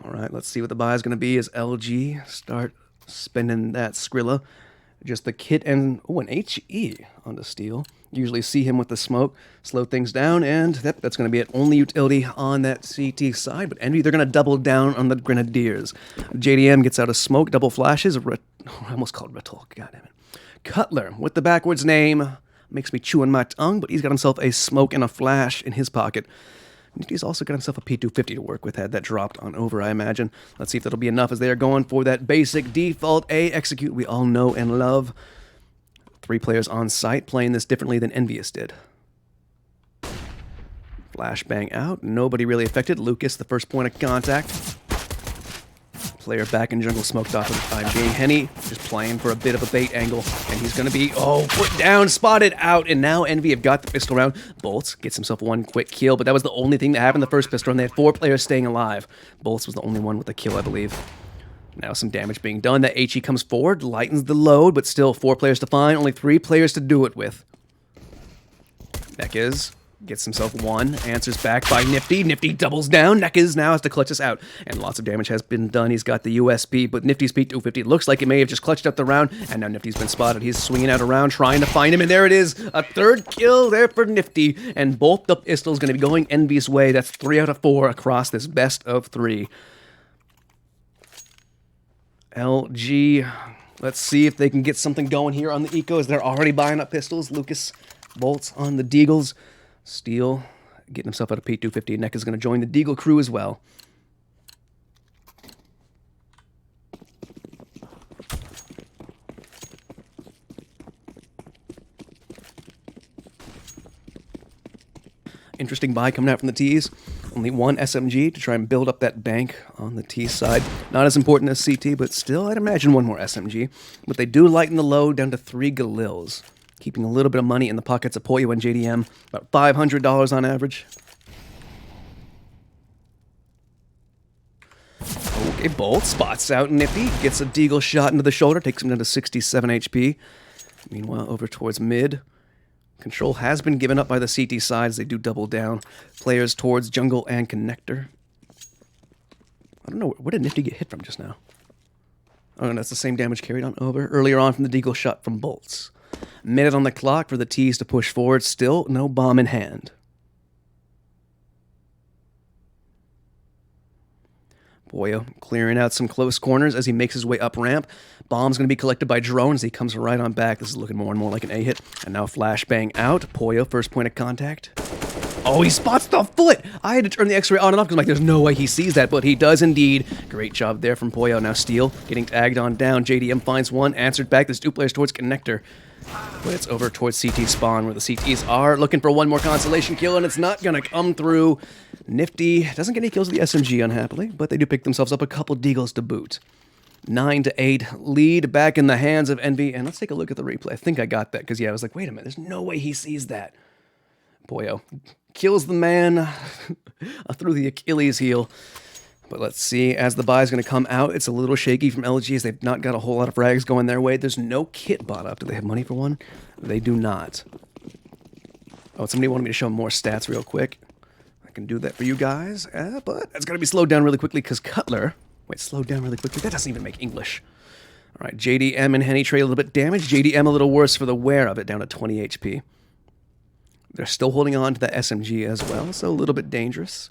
All right, let's see what the buy is going to be as LG start spending that Skrilla. Just the kit and, oh, an HE on the Steel. Usually see him with the smoke, slow things down, and that's going to be it. Only utility on that CT side, but Envy, they're going to double down on the Grenadiers. JDM gets out of smoke, double flashes. I almost called Retol, goddammit. Cutler with the backwards name. Makes me chew on my tongue, but he's got himself a smoke and a flash in his pocket. He's also got himself a P250 to work with. Had that dropped on over, I imagine. Let's see if that'll be enough as they are going for that basic default A execute we all know and love. 3 players on site playing this differently than Envious did. Flashbang out. Nobody really affected. Lucas, the first point of contact. Player back in jungle, smoked off for the time being. Henny just playing for a bit of a bait angle, and he's going to be, oh, put down, spotted out, and now Envy have got the pistol round. Bolts gets himself 1 quick kill, but that was the only thing that happened the first pistol round. They had 4 players staying alive. Bolts was the only one with a kill, I believe. Now some damage being done. That HE comes forward, lightens the load, but still 4 players to find, only 3 players to do it with. Nekes gets himself 1, answers back by Nifty. Nifty doubles down. Nekes now has to clutch us out. And lots of damage has been done. He's got the USP, but Nifty's P250 looks like it may have just clutched up the round. And now Nifty's been spotted. He's swinging out around, trying to find him. And there it is. A 3rd kill there for Nifty. And both the pistols going to be going Envy's way. That's 3 out of 4 across this best of 3. LG, let's see if they can get something going here on the Eco as they're already buying up pistols. Lucas, Bolts on the Deagles. Steel getting himself out of P250. Neck is going to join the Deagle crew as well. Interesting buy coming out from the T's. Only one SMG to try and build up that bank on the T side. Not as important as CT, but still, I'd imagine one more SMG. But they do lighten the load down to 3 Galils, keeping a little bit of money in the pockets of Pollo and JDM, about $500 on average. Okay, Bolt spots out Nifty, gets a deagle shot into the shoulder, takes him down to 67 HP. Meanwhile, over towards mid, control has been given up by the CT side as they do double down. Players towards jungle and connector. I don't know, where did Nifty get hit from just now? Oh, and that's the same damage carried on over earlier on from the deagle shot from Bolts. Minute on the clock for the T's to push forward, still no bomb in hand. Pollo clearing out some close corners as he makes his way up ramp. Bomb's going to be collected by drone as he comes right on back. This is looking more and more like an A-hit. And now flashbang out. Pollo, first point of contact. Oh, he spots the foot! I had to turn the X-ray on and off because I'm like, there's no way he sees that, but he does indeed. Great job there from Pollo. Now Steel getting tagged on down. JDM finds one, answered back. There's 2 players towards connector. But it's over towards CT spawn where the CTs are looking for one more consolation kill, and it's not going to come through. Nifty doesn't get any kills with the SMG, unhappily, but they do pick themselves up a couple deagles to boot. 9-8 lead back in the hands of Envy, and let's take a look at the replay. I think I got that, because yeah, I was like, wait a minute, there's no way he sees that. Pollo kills the man through the Achilles heel. But let's see, as the buy is going to come out, it's a little shaky from LG as they've not got a whole lot of frags going their way. There's no kit bought up. Do they have money for one? They do not. Oh, somebody wanted me to show more stats real quick. I can do that for you guys, but that's going to be slowed down really quickly because Cutler... Wait, slowed down really quickly? That doesn't even make English. All right, JDM and Henny trade a little bit damaged. JDM a little worse for the wear of it, down to 20 HP. They're still holding on to the SMG as well, so a little bit dangerous.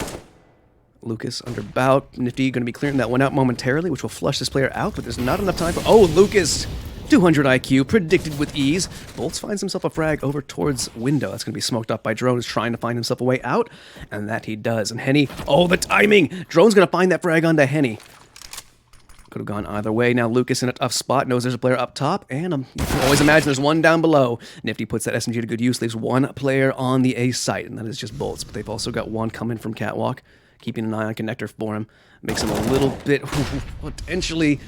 Lucas under bout. Nifty going to be clearing that one out momentarily, which will flush this player out, but there's not enough time for... Oh, Lucas! 200 IQ, predicted with ease. Bolts finds himself a frag over towards window. That's going to be smoked up by Drone, who's trying to find himself a way out, and that he does. And Henny... Oh, the timing! Drone's going to find that frag onto Henny. Could have gone either way. Now Lucas in a tough spot, knows there's a player up top, and you can always imagine there's one down below. Nifty puts that SMG to good use, leaves one player on the A site, and that is just Bolts. But they've also got one coming from Catwalk, keeping an eye on connector for him. Makes him a little bit potentially...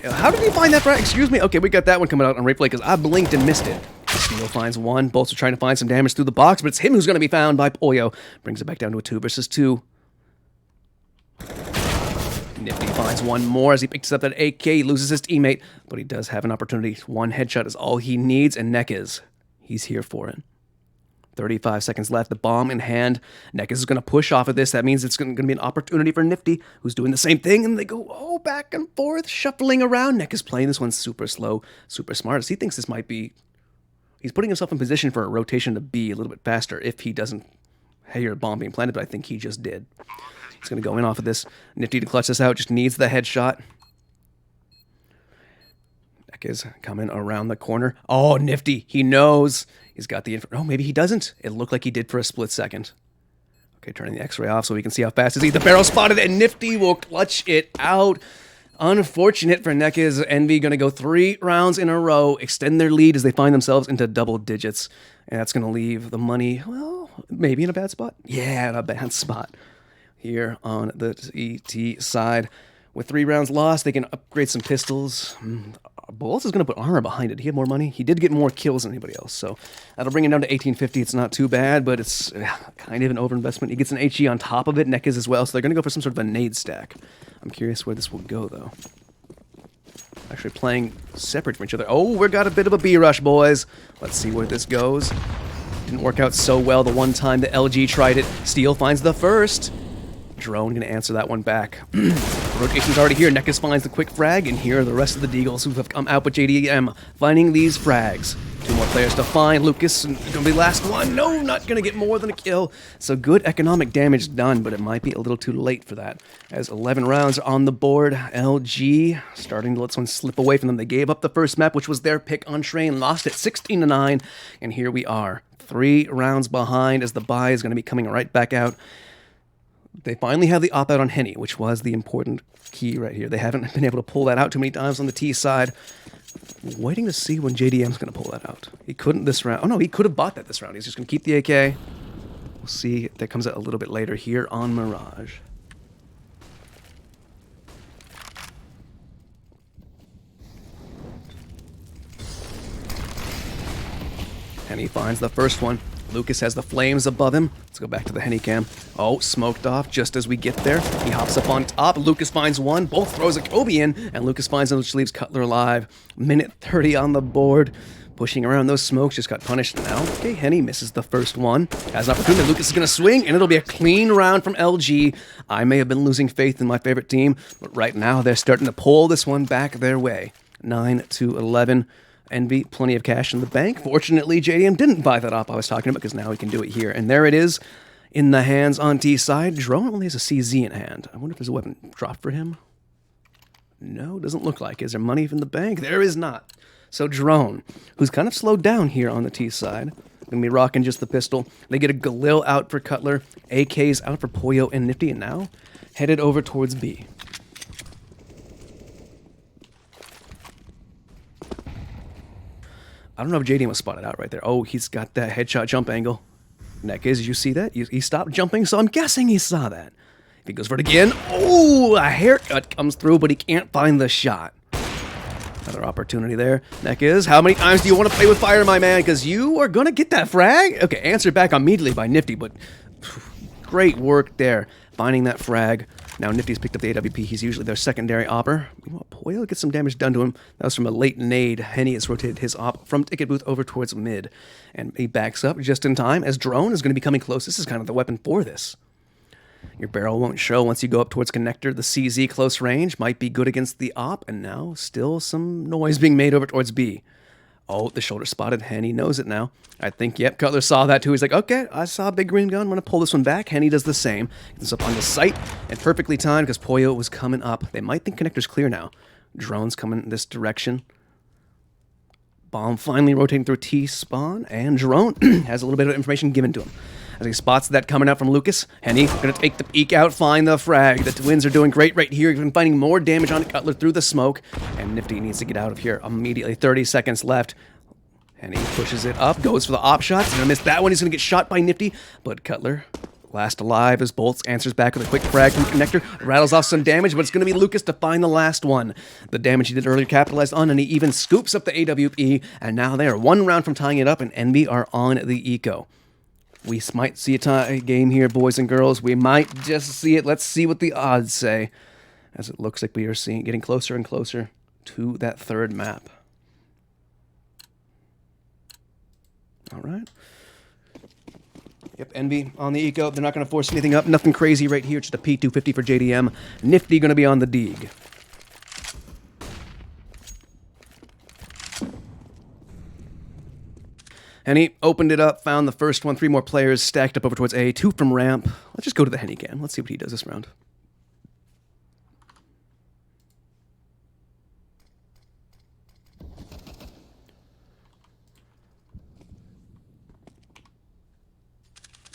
How did he find that frag? Excuse me. Okay, we got that one coming out on replay because I blinked and missed it. Steel finds one. Bolts are trying to find some damage through the box, but it's him who's going to be found by Pollo. Brings it back down to a 2 versus 2. Nifty finds one more as he picks up that AK. He loses his teammate, but he does have an opportunity. One headshot is all he needs, and Neck he's here for it. 35 seconds left, the bomb in hand. Neck is going to push off of this. That means it's going to be an opportunity for Nifty, who's doing the same thing, and they go, back and forth, shuffling around. Neck is playing this one super slow, super smart, as he thinks this might be... He's putting himself in position for a rotation to B a little bit faster if he doesn't hear a bomb being planted, but I think he just did. He's going to go in off of this. Nifty to clutch this out, just needs the headshot. Neck is coming around the corner. Oh, Nifty, he knows. He's got the... Oh, maybe he doesn't. It looked like he did for a split second. Okay, turning the X-ray off so we can see how fast is he. The barrel spotted, and Nifty will clutch it out. Unfortunate for Neck's. Envy going to go 3 rounds in a row, extend their lead as they find themselves into double digits. And that's going to leave the money, well, maybe in a bad spot. Yeah, in a bad spot here on the ET side. With 3 rounds lost, they can upgrade some pistols. Bolts is going to put armor behind it. He had more money. He did get more kills than anybody else, so that'll bring him down to 1850. It's not too bad, but it's kind of an overinvestment. He gets an HE on top of it, Neck as well, so they're going to go for some sort of a nade stack. I'm curious where this will go, though. Actually playing separate from each other. Oh, we got a bit of a B-rush, boys. Let's see where this goes. Didn't work out so well the one time the LG tried it. Steel finds the first. Drone gonna answer that one back. Rotation's already here. Neckis finds the quick frag, and here are the rest of the Deagles who have come out with JDM finding these frags. 2 more players to find. Lucas gonna be the last one. No, not gonna get more than a kill. So good economic damage done, but it might be a little too late for that. As 11 rounds are on the board, LG starting to let someone slip away from them. They gave up the first map, which was their pick on Train, lost it 16-9, and here we are. 3 rounds behind as the buy is gonna be coming right back out. They finally have the op-out on Henny, which was the important key right here. They haven't been able to pull that out too many times on the T side. Waiting to see when JDM's going to pull that out. He couldn't this round. Oh, no, he could have bought that this round. He's just going to keep the AK. We'll see if that comes out a little bit later here on Mirage. And he finds the first one. Lucas has the flames above him. Let's go back to the Henny cam. Oh, smoked off just as we get there. He hops up on top. Lucas finds one. Both throws a Kobe in, and Lucas finds one, which leaves Cutler alive. Minute 30 on the board. Pushing around those smokes, just got punished now. Okay, Henny misses the first one. Has an opportunity. Lucas is going to swing, and it'll be a clean round from LG. I may have been losing faith in my favorite team, but right now they're starting to pull this one back their way. 9-11. Envy, plenty of cash in the bank. Fortunately, JDM didn't buy that op I was talking about, because now he can do it here. And there it is, in the hands on T side. Drone only has a CZ in hand. I wonder if there's a weapon drop for him. No, doesn't look like. Is there money in the bank? There is not. So Drone, who's kind of slowed down here on the T side, gonna be rocking just the pistol. They get a Galil out for Cutler, AKs out for Poyo and Nifty, and now headed over towards B. I don't know if JDM was spotted out right there. Oh, he's got that headshot jump angle. Neck is, did you see that? He stopped jumping, so I'm guessing he saw that. If he goes for it again, oh, a haircut comes through, but he can't find the shot. Another opportunity there. Neck is, how many times do you want to play with fire, my man? Because you are going to get that frag. Okay, answered back immediately by Nifty, but great work there, finding that frag. Now Nifty's picked up the AWP. He's usually their secondary opper. Meanwhile, Poyo gets some damage done to him. That was from a late nade. Henny has rotated his op from ticket booth over towards mid. And he backs up just in time as Drone is going to be coming close. This is kind of the weapon for this. Your barrel won't show once you go up towards connector. The CZ close range might be good against the op. And now still some noise being made over towards B. Oh, the shoulder spotted. Henny knows it now. I think, yep, Cutler saw that too. He's like, okay, I saw a big green gun. I'm going to pull this one back. Henny does the same. Gets up on the site, and perfectly timed because Poyo was coming up. They might think connector's clear now. Drone's coming in this direction. Bomb finally rotating through T-spawn, and Drone has a little bit of information given to him. As he spots that coming out from Lucas, Henny going to take the peek out, find the frag. The Twins are doing great right here. Even finding more damage on Cutler through the smoke. And Nifty needs to get out of here immediately. 30 seconds left. Henny pushes it up, goes for the op shots. He's going to miss that one. He's going to get shot by Nifty. But Cutler, last alive as Bolts answers back with a quick frag from connector. Rattles off some damage, but it's going to be Lucas to find the last one. The damage he did earlier capitalized on, and he even scoops up the AWP. And now they are one round from tying it up, and Envy are on the eco. We might see a tie game here, boys and girls. We might just see it. Let's see what the odds say, as it looks like we are getting closer and closer to that third map. All right. Yep, Envy on the eco. They're not going to force anything up. Nothing crazy right here. Just a P250 for JDM. Nifty going to be on the dig. And he opened it up, found the first one. 3 more players stacked up over towards A. 2 from ramp. Let's just go to the Henny cam. Let's see what he does this round.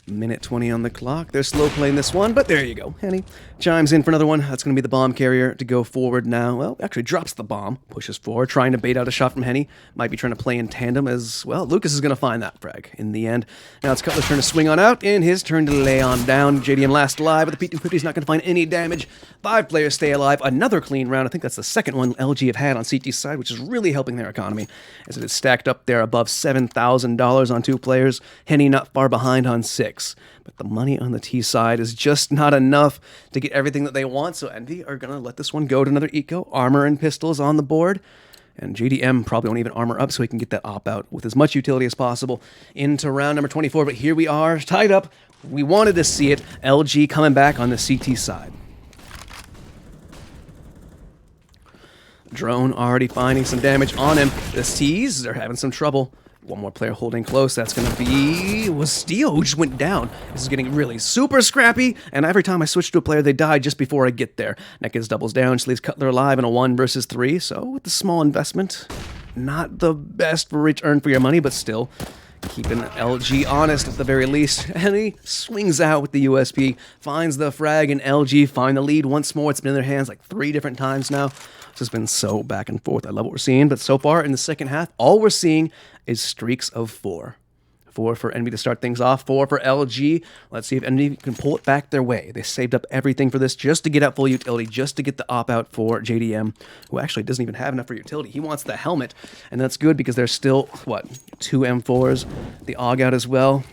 Minute 20 on the clock. They're slow playing this one, but there you go. Henny chimes in for another one. That's going to be the bomb carrier to go forward now. Well, actually drops the bomb, pushes forward, trying to bait out a shot from Henny. Might be trying to play in tandem as well. Lucas is going to find that frag in the end. Now it's Cutler's turn to swing on out, and his turn to lay on down. JDM last alive, but the P250 is not going to find any damage. 5 players stay alive. Another clean round. I think that's the second one LG have had on CT's side, which is really helping their economy, as it is stacked up there above $7,000 on 2 players. Henny not far behind on 6. But the money on the T side is just not enough to get everything that they want, so Envy are going to let this one go to another eco. Armor and pistols on the board, and JDM probably won't even armor up so he can get that op out with as much utility as possible into round number 24. But here we are, tied up. We wanted to see it. LG coming back on the CT side. Drone already finding some damage on him. The C's are having some trouble. One more player holding close. That's going to be Steel, who just went down. This is getting really super scrappy, and every time I switch to a player, they die just before I get there. Nekaz doubles down, just leaves Cutler alive in a 1 versus 3, so with the small investment, not the best return for your money, but still keeping LG honest at the very least. And he swings out with the USP, finds the frag, and LG find the lead once more. It's been in their hands like 3 different times now. This has been so back and forth. I love what we're seeing, but so far in the second half, all we're seeing is streaks of 4. 4 for Envy to start things off. 4 for LG. Let's see if Envy can pull it back their way. They saved up everything for this just to get out full utility, just to get the op out for JDM, who actually doesn't even have enough for utility. He wants the helmet, and that's good because there's still, what, 2 M4s, the AUG out as well.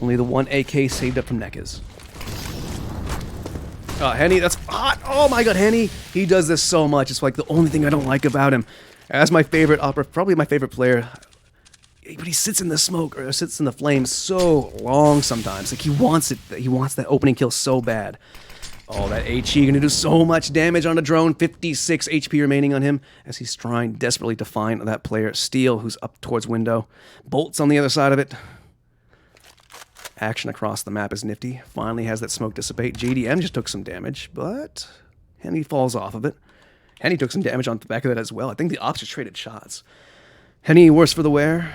Only the 1 AK saved up from Nekas. Henny, that's hot. Oh my god, Henny. He does this so much. It's like the only thing I don't like about him. As my favorite opera, probably my favorite player, but he sits in the smoke or sits in the flames so long sometimes. Like he wants it. He wants that opening kill so bad. Oh, that HE gonna do so much damage on the drone. 56 HP remaining on him as he's trying desperately to find that player. Steel, who's up towards window. Bolts on the other side of it. Action across the map is nifty. Finally has that smoke dissipate. JDM just took some damage, but Henny falls off of it. Henny took some damage on the back of that as well. I think the ops just traded shots. Henny worse for the wear.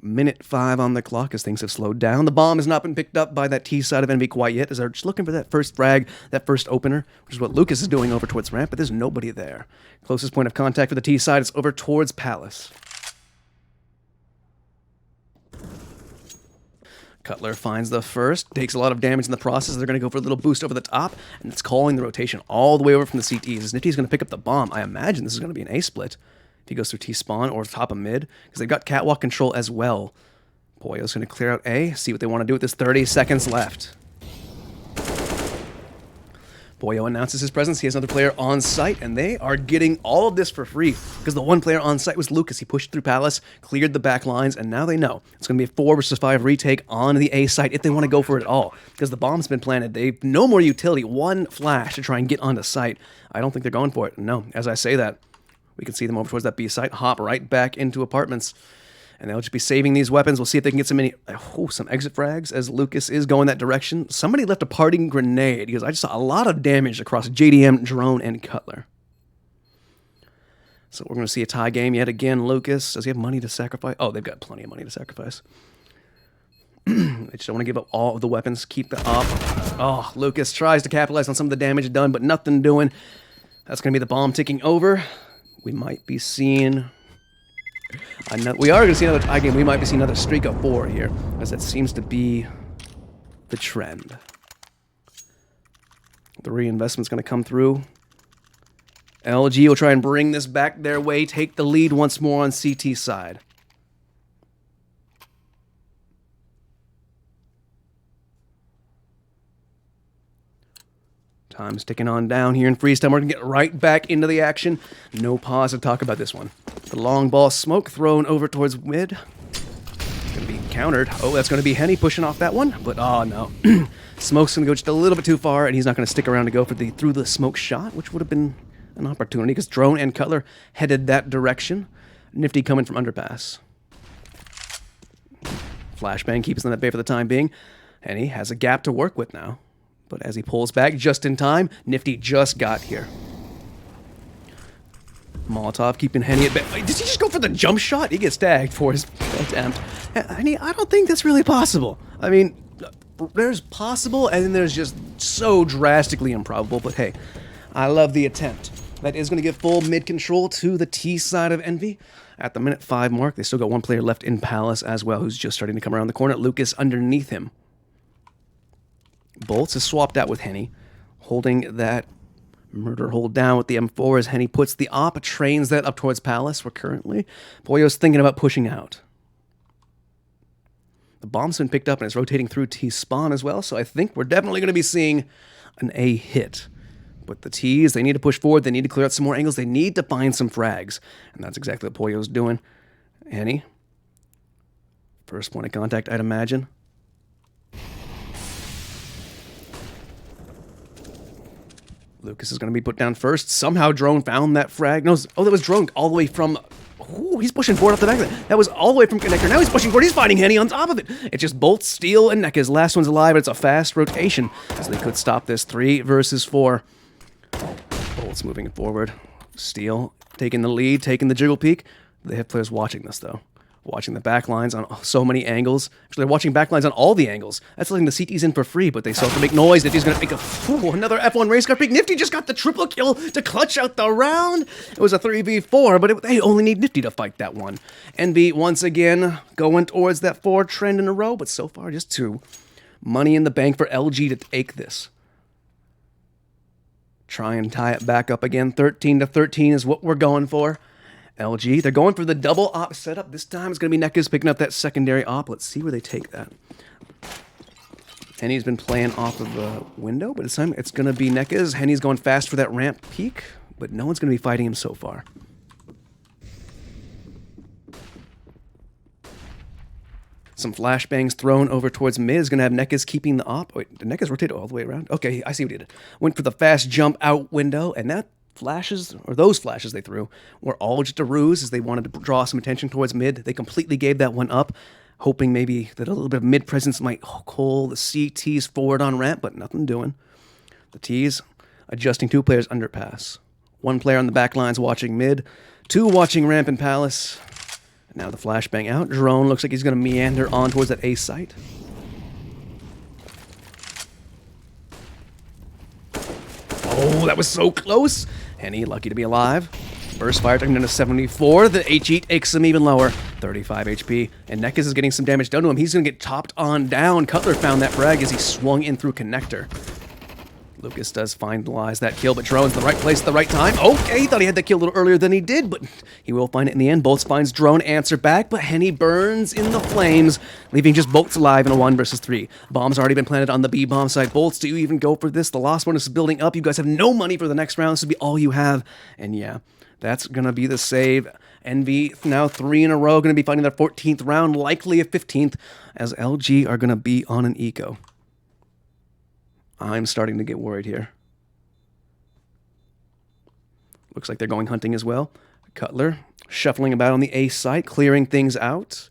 Minute 5 on the clock as things have slowed down. The bomb has not been picked up by that T side of Envy quite yet, as they're just looking for that first frag, that first opener, which is what Lucas is doing over towards ramp, but there's nobody there. Closest point of contact for the T side is over towards Palace. Cutler finds the first, takes a lot of damage in the process. They're going to go for a little boost over the top, and it's calling the rotation all the way over from the CTs. As Nifty's going to pick up the bomb, I imagine this is going to be an A-split if he goes through T-spawn or top of mid, because they've got catwalk control as well. Pollo's going to clear out A, see what they want to do with this. 30 seconds left. Pollo announces his presence. He has another player on site, and they are getting all of this for free because the one player on site was Lucas. He pushed through Palace, cleared the back lines, and now they know it's going to be a 4 versus 5 retake on the A site if they want to go for it at all because the bomb's been planted. They've no more utility, 1 flash to try and get onto site. I don't think they're going for it. No, as I say that, we can see them over towards that B site, hop right back into apartments. And they'll just be saving these weapons. We'll see if they can get some exit frags as Lucas is going that direction. Somebody left a parting grenade because I just saw a lot of damage across JDM, Drone, and Cutler. So we're going to see a tie game yet again. Lucas, does he have money to sacrifice? Oh, they've got plenty of money to sacrifice. They just don't want to give up all of the weapons. Keep the op. Oh, Lucas tries to capitalize on some of the damage done, but nothing doing. That's going to be the bomb ticking over. We might be seeing... we are going to see another tie game. We might be seeing another streak of 4 here, as that seems to be the trend. The reinvestment's going to come through. LG will try and bring this back their way, take the lead once more on CT side. Time's ticking on down here in freeze time. We're going to get right back into the action. No pause to talk about this one. The long ball smoke thrown over towards mid. Going to be countered. Oh, that's going to be Henny pushing off that one. But, oh, no. Smoke's going to go just a little bit too far, and he's not going to stick around to go for the through the smoke shot, which would have been an opportunity because Drone and Cutler headed that direction. Nifty coming from underpass. Flashbang keeps them at bay for the time being. Henny has a gap to work with now. But as he pulls back just in time, Nifty just got here. Molotov keeping Henny at bay. Wait, did he just go for the jump shot? He gets tagged for his attempt. Henny, I don't think that's really possible. I mean, there's possible, and then there's just so drastically improbable. But hey, I love the attempt. That is going to give full mid control to the T side of Envy. At the minute 5 mark, they still got 1 player left in Palace as well, who's just starting to come around the corner. Lucas underneath him. Bolts is swapped out with Henny, holding that murder hold down with the M4 as Henny puts the op, trains that up towards Palace, where currently Pollo's thinking about pushing out. The bomb's been picked up and it's rotating through T-spawn as well, so I think we're definitely going to be seeing an A hit. But the T's, they need to push forward, they need to clear out some more angles, they need to find some frags, and that's exactly what Pollo's doing. Henny, first point of contact, I'd imagine. Lucas is going to be put down first. Somehow Drone found that frag. No, oh, that was Drone all the way from... Ooh, he's pushing forward off the back of that. That was all the way from Connector. Now he's pushing forward. He's fighting Henny on top of it. It's just Bolt, Steel, and Nekas. Last one's alive, but it's a fast rotation. So they could stop this. 3 versus 4. Bolt's moving forward. Steel taking the lead, taking the jiggle peek. They have players watching this, though. Watching the backlines on so many angles. Actually, they're watching backlines on all the angles. That's letting the CTs in for free, but they still have to make noise. Nifty's going to make another F1 race car pick. Nifty just got the triple kill to clutch out the round. It was a 3v4, but they only need Nifty to fight that one. Envy, once again, going towards that 4 trend in a row, but so far just 2. Money in the bank for LG to take this. Try and tie it back up again. 13-13 is what we're going for. LG, they're going for the double op setup. This time it's going to be Nekaz picking up that secondary op. Let's see where they take that. Henny's been playing off of the window, but this time it's going to be Nekaz. Henny's going fast for that ramp peak, but no one's going to be fighting him so far. Some flashbangs thrown over towards mid is going to have Nekaz keeping the op. Wait, did Nekaz rotate all the way around? Okay, I see what he did. Went for the fast jump out window, and that flashes, or those flashes they threw, were all just a ruse as they wanted to draw some attention towards mid. They completely gave that one up, hoping maybe that a little bit of mid presence might call the CTs forward on ramp, but nothing doing. The T's adjusting 2 players underpass. 1 player on the back lines watching mid, 2 watching ramp and palace. Now the flashbang out. Drone looks like he's going to meander on towards that A site. Oh, that was so close. Henny, lucky to be alive. Burst fire taking him to 74. The HE takes him even lower. 35 HP. And Nekaz is getting some damage done to him. He's going to get topped on down. Cutler found that frag as he swung in through connector. Lucas does finalize that kill, but Drone's in the right place at the right time. Okay, he thought he had that kill a little earlier than he did, but he will find it in the end. Bolts finds Drone, answer back, but Henny burns in the flames, leaving just Bolts alive in a 1 versus 3. Bomb's already been planted on the B bomb site. Bolts, do you even go for this? The loss bonus is building up. You guys have no money for the next round. This would be all you have. And yeah, that's going to be the save. Envy now 3 in a row, going to be fighting their 14th round, likely a 15th, as LG are going to be on an eco. I'm starting to get worried here. Looks like they're going hunting as well. Cutler shuffling about on the A site, clearing things out.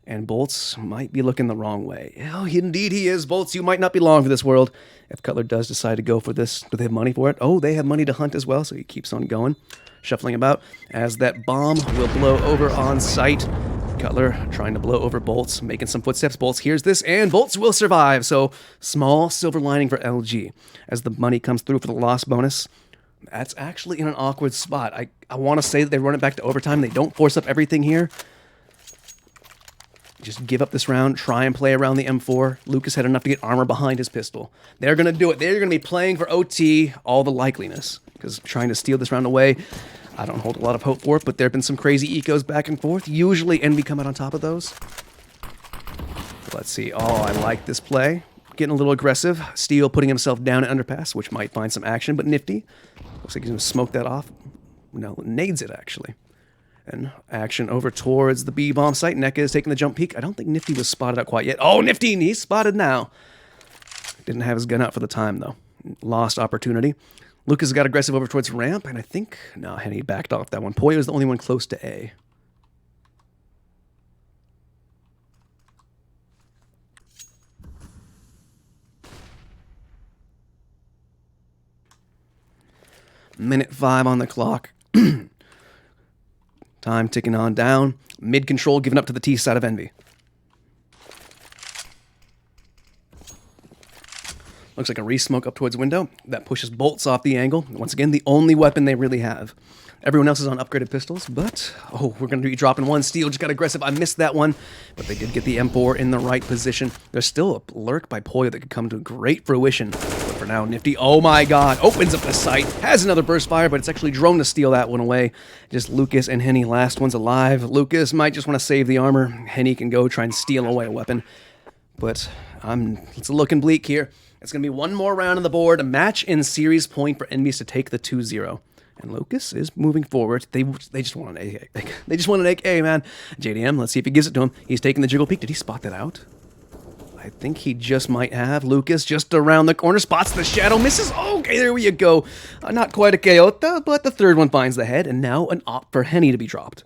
And Bolts might be looking the wrong way. Oh, indeed he is. Bolts, you might not be long for this world. If Cutler does decide to go for this, do they have money for it? Oh, they have money to hunt as well, so he keeps on going. Shuffling about as that bomb will blow over on site. Cutler trying to blow over Bolts, making some footsteps. Bolts hears this, and Bolts will survive. So, small silver lining for LG. As the money comes through for the loss bonus, that's actually in an awkward spot. I want to say that they run it back to overtime. They don't force up everything here. Just give up this round, try and play around the M4. Lucas had enough to get armor behind his pistol. They're going to do it. They're going to be playing for OT, all the likeliness. Because trying to steal this round away, I don't hold a lot of hope for it, but there have been some crazy ecos back and forth. Usually Envy come out on top of those. Let's see. Oh, I like this play. Getting a little aggressive. Steel putting himself down at underpass, which might find some action, but Nifty. Looks like he's going to smoke that off. No, nades it, actually. And action over towards the B-bomb site. Nekaz is taking the jump peek. I don't think Nifty was spotted out quite yet. Oh, Nifty! He's spotted now. Didn't have his gun out for the time, though. Lost opportunity. Lucas got aggressive over towards ramp, and I think... No, Henny backed off that one. Poyo was the only one close to A. Minute 5 on the clock. Time ticking on down. Mid control given up to the T side of Envy. Looks like a re-smoke up towards window. That pushes Bolts off the angle. Once again, the only weapon they really have. Everyone else is on upgraded pistols, but... Oh, we're going to be dropping one. Steel just got aggressive. I missed that one, but they did get the M4 in the right position. There's still a lurk by Poyo that could come to great fruition. But for now, Nifty, oh my god, opens up the sight. Has another burst fire, but it's actually Drone to steal that one away. Just Lucas and Henny, last one's alive. Lucas might just want to save the armor. Henny can go try and steal away a weapon. But it's looking bleak here. It's going to be one more round on the board, a match in series point for Envies to take the 2-0. And Lucas is moving forward. They just want an AK. They just want an AK, man. JDM, let's see if he gives it to him. He's taking the jiggle peek. Did he spot that out? I think he just might have. Lucas just around the corner, spots the shadow, misses. Okay, there you go. Not quite a KO, but the third one finds the head, and now an op for Henny to be dropped.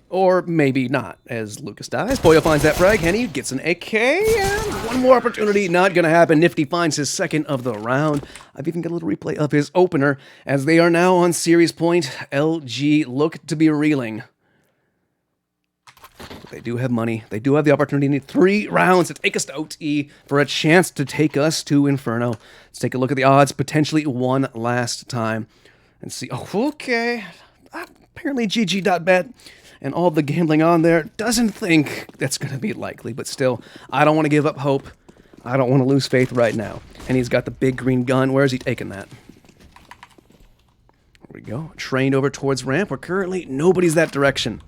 Or maybe not, as Lucas dies. Poyo finds that frag. Henny gets an AK, and one more opportunity. Not going to happen. Nifty finds his second of the round. I've even got a little replay of his opener, as they are now on series point. LG look to be reeling. They do have money. They do have the opportunity. Need 3 rounds to take us to OT for a chance to take us to Inferno. Let's take a look at the odds, potentially one last time, and see. Oh, okay. Apparently GG.Bet and all the gambling on there doesn't think that's going to be likely, but still, I don't want to give up hope. I don't want to lose faith right now. And he's got the big green gun. Where is he taking that? There we go. Trained over towards ramp, where currently nobody's that direction.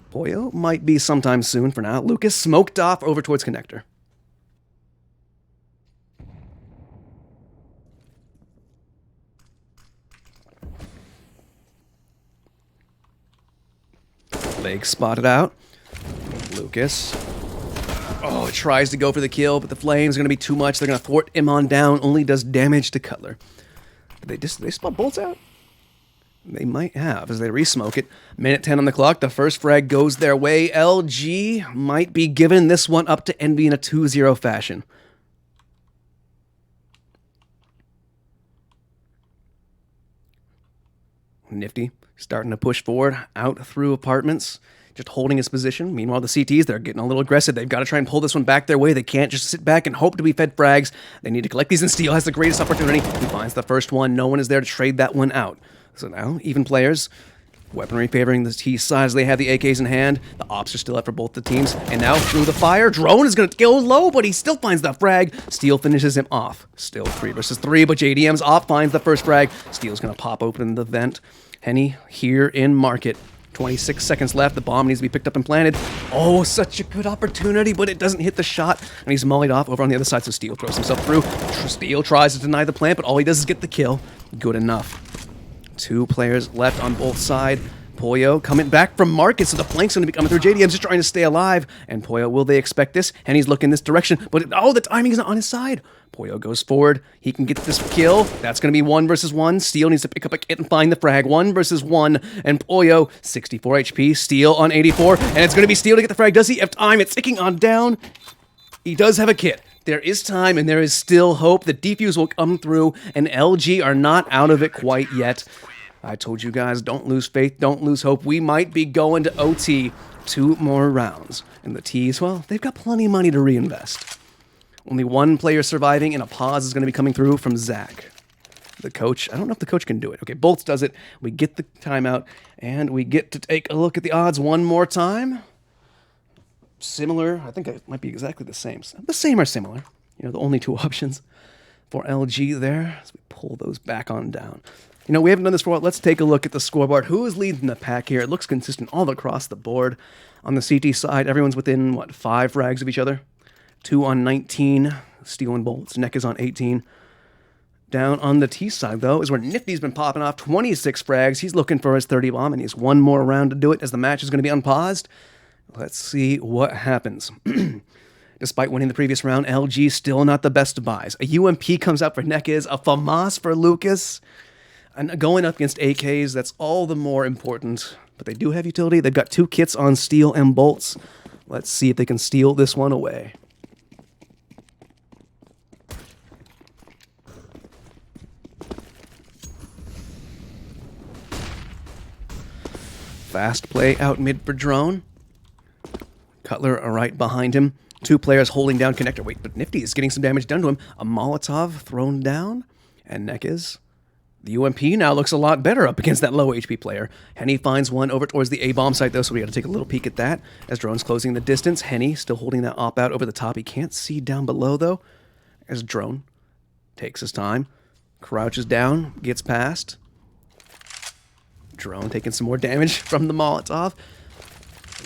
Pollo might be sometime soon for now. Lucas smoked off over towards connector. Leg spotted out. Lucas. Oh, tries to go for the kill, but the flames are going to be too much. They're going to thwart him on down. Only does damage to Cutler. Did they spot bolts out? They might have, as they re-smoke it. Minute 10 on the clock. The first frag goes their way. LG might be giving this one up to Envy in a 2-0 fashion. Nifty starting to push forward out through apartments, just holding his position. Meanwhile, the CTs, they're getting a little aggressive. They've got to try and pull this one back their way. They can't just sit back and hope to be fed frags. They need to collect these, and Steel has the greatest opportunity. He finds the first one. No one is there to trade that one out. So now, even players, weaponry favoring the T side as they have the AKs in hand. The ops are still up for both the teams. And now, through the fire, Drone is going to go low, but he still finds that frag. Steel finishes him off. Still 3 versus 3, but JDM's off finds the first frag. Steel's going to pop open the vent. Henny here in market. 26 seconds left. The bomb needs to be picked up and planted. Oh, such a good opportunity, but it doesn't hit the shot. And he's mollied off over on the other side, so Steel throws himself through. Steel tries to deny the plant, but all he does is get the kill. Good enough. 2 players left on both sides. Pollo coming back from market, so the flank's going to be coming through. JDM's just trying to stay alive. And Pollo, will they expect this? And he's looking this direction, but the timing is not on his side. Pollo goes forward. He can get this kill. That's going to be 1 versus 1. Steel needs to pick up a kit and find the frag. 1 versus 1. And Pollo, 64 HP. Steel on 84. And it's going to be Steel to get the frag. Does he have time? It's ticking on down. He does have a kit. There is time, and there is still hope. The defuse will come through, and LG are not out of it quite yet. I told you guys, don't lose faith, don't lose hope. We might be going to OT 2 more rounds. And the T's, well, they've got plenty of money to reinvest. Only 1 player surviving, and a pause is going to be coming through from Zach. The coach, I don't know if the coach can do it. Okay, Bolts does it. We get the timeout, and we get to take a look at the odds one more time. Similar, I think it might be exactly the same. The same or similar. You know, the only 2 options for LG there. As we pull those back on down. You know, we haven't done this for a while. Let's take a look at the scoreboard. Who is leading the pack here? It looks consistent all across the board. On the CT side, everyone's within, 5 frags of each other? 2 on 19. Steel and Bolts. Neck is on 18. Down on the T side, though, is where Nifty's been popping off. 26 frags. He's looking for his 30 bomb, and he has 1 more round to do it as the match is going to be unpaused. Let's see what happens. Despite winning the previous round, LG still not the best buys. A UMP comes out for Nekez, a FAMAS for Lucas, and going up against AKs, that's all the more important. But they do have utility. They've got 2 kits on Steel and Bolts. Let's see if they can steal this one away. Fast play out mid for Drone. Cutler right behind him. 2 players holding down connector. Wait, but Nifty is getting some damage done to him. A Molotov thrown down. And Nekez. The UMP now looks a lot better up against that low HP player. Henny finds one over towards the A-bomb site, though, so we got to take a little peek at that. As Drone's closing the distance, Henny still holding that op out over the top. He can't see down below, though. As Drone takes his time. Crouches down. Gets past. Drone taking some more damage from the Molotov.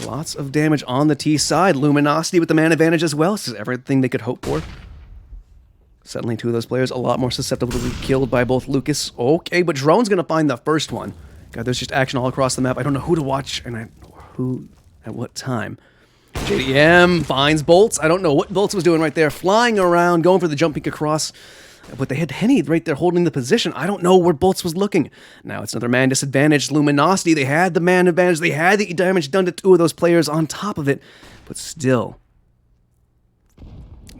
Lots of damage on the T side. Luminosity with the man advantage as well. This is everything they could hope for. Suddenly, 2 of those players a lot more susceptible to be killed by both Lucas. Okay, but Drone's going to find the first one. God, there's just action all across the map. I don't know who to watch and who at what time. JDM finds Bolts. I don't know what Bolts was doing right there. Flying around, going for the jump peek across. But they had Henny right there holding the position. I don't know where Bolts was looking. Now it's another man disadvantage. Luminosity, they had the man advantage. They had the damage done to 2 of those players on top of it. But still,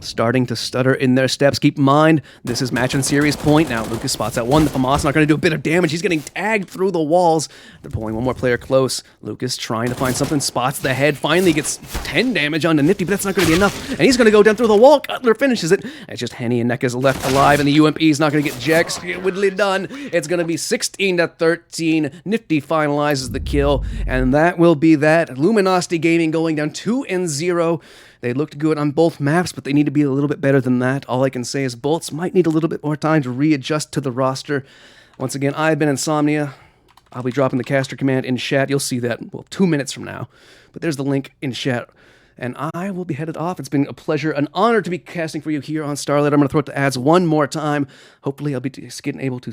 starting to stutter in their steps. Keep in mind, this is match and series point. Now, Lucas spots that one. The FAMAS not going to do a bit of damage. He's getting tagged through the walls. They're pulling one more player close. Lucas trying to find something. Spots the head. Finally gets 10 damage onto Nifty, but that's not going to be enough. And he's going to go down through the wall. Cutler finishes it. It's just Henny and Neka's left alive, and the UMP is not going to get Jex. Widdly done. It's going to be 16-13. Nifty finalizes the kill, and that will be that. Luminosity Gaming going down 2-0. They looked good on both maps, but they need to be a little bit better than that. All I can say is Bolts might need a little bit more time to readjust to the roster. Once again, I've been Insomnia. I'll be dropping the caster command in chat. You'll see that, well, 2 minutes from now. But there's the link in chat. And I will be headed off. It's been a pleasure, an honor to be casting for you here on Starlight. I'm going to throw it to ads one more time. Hopefully I'll be able to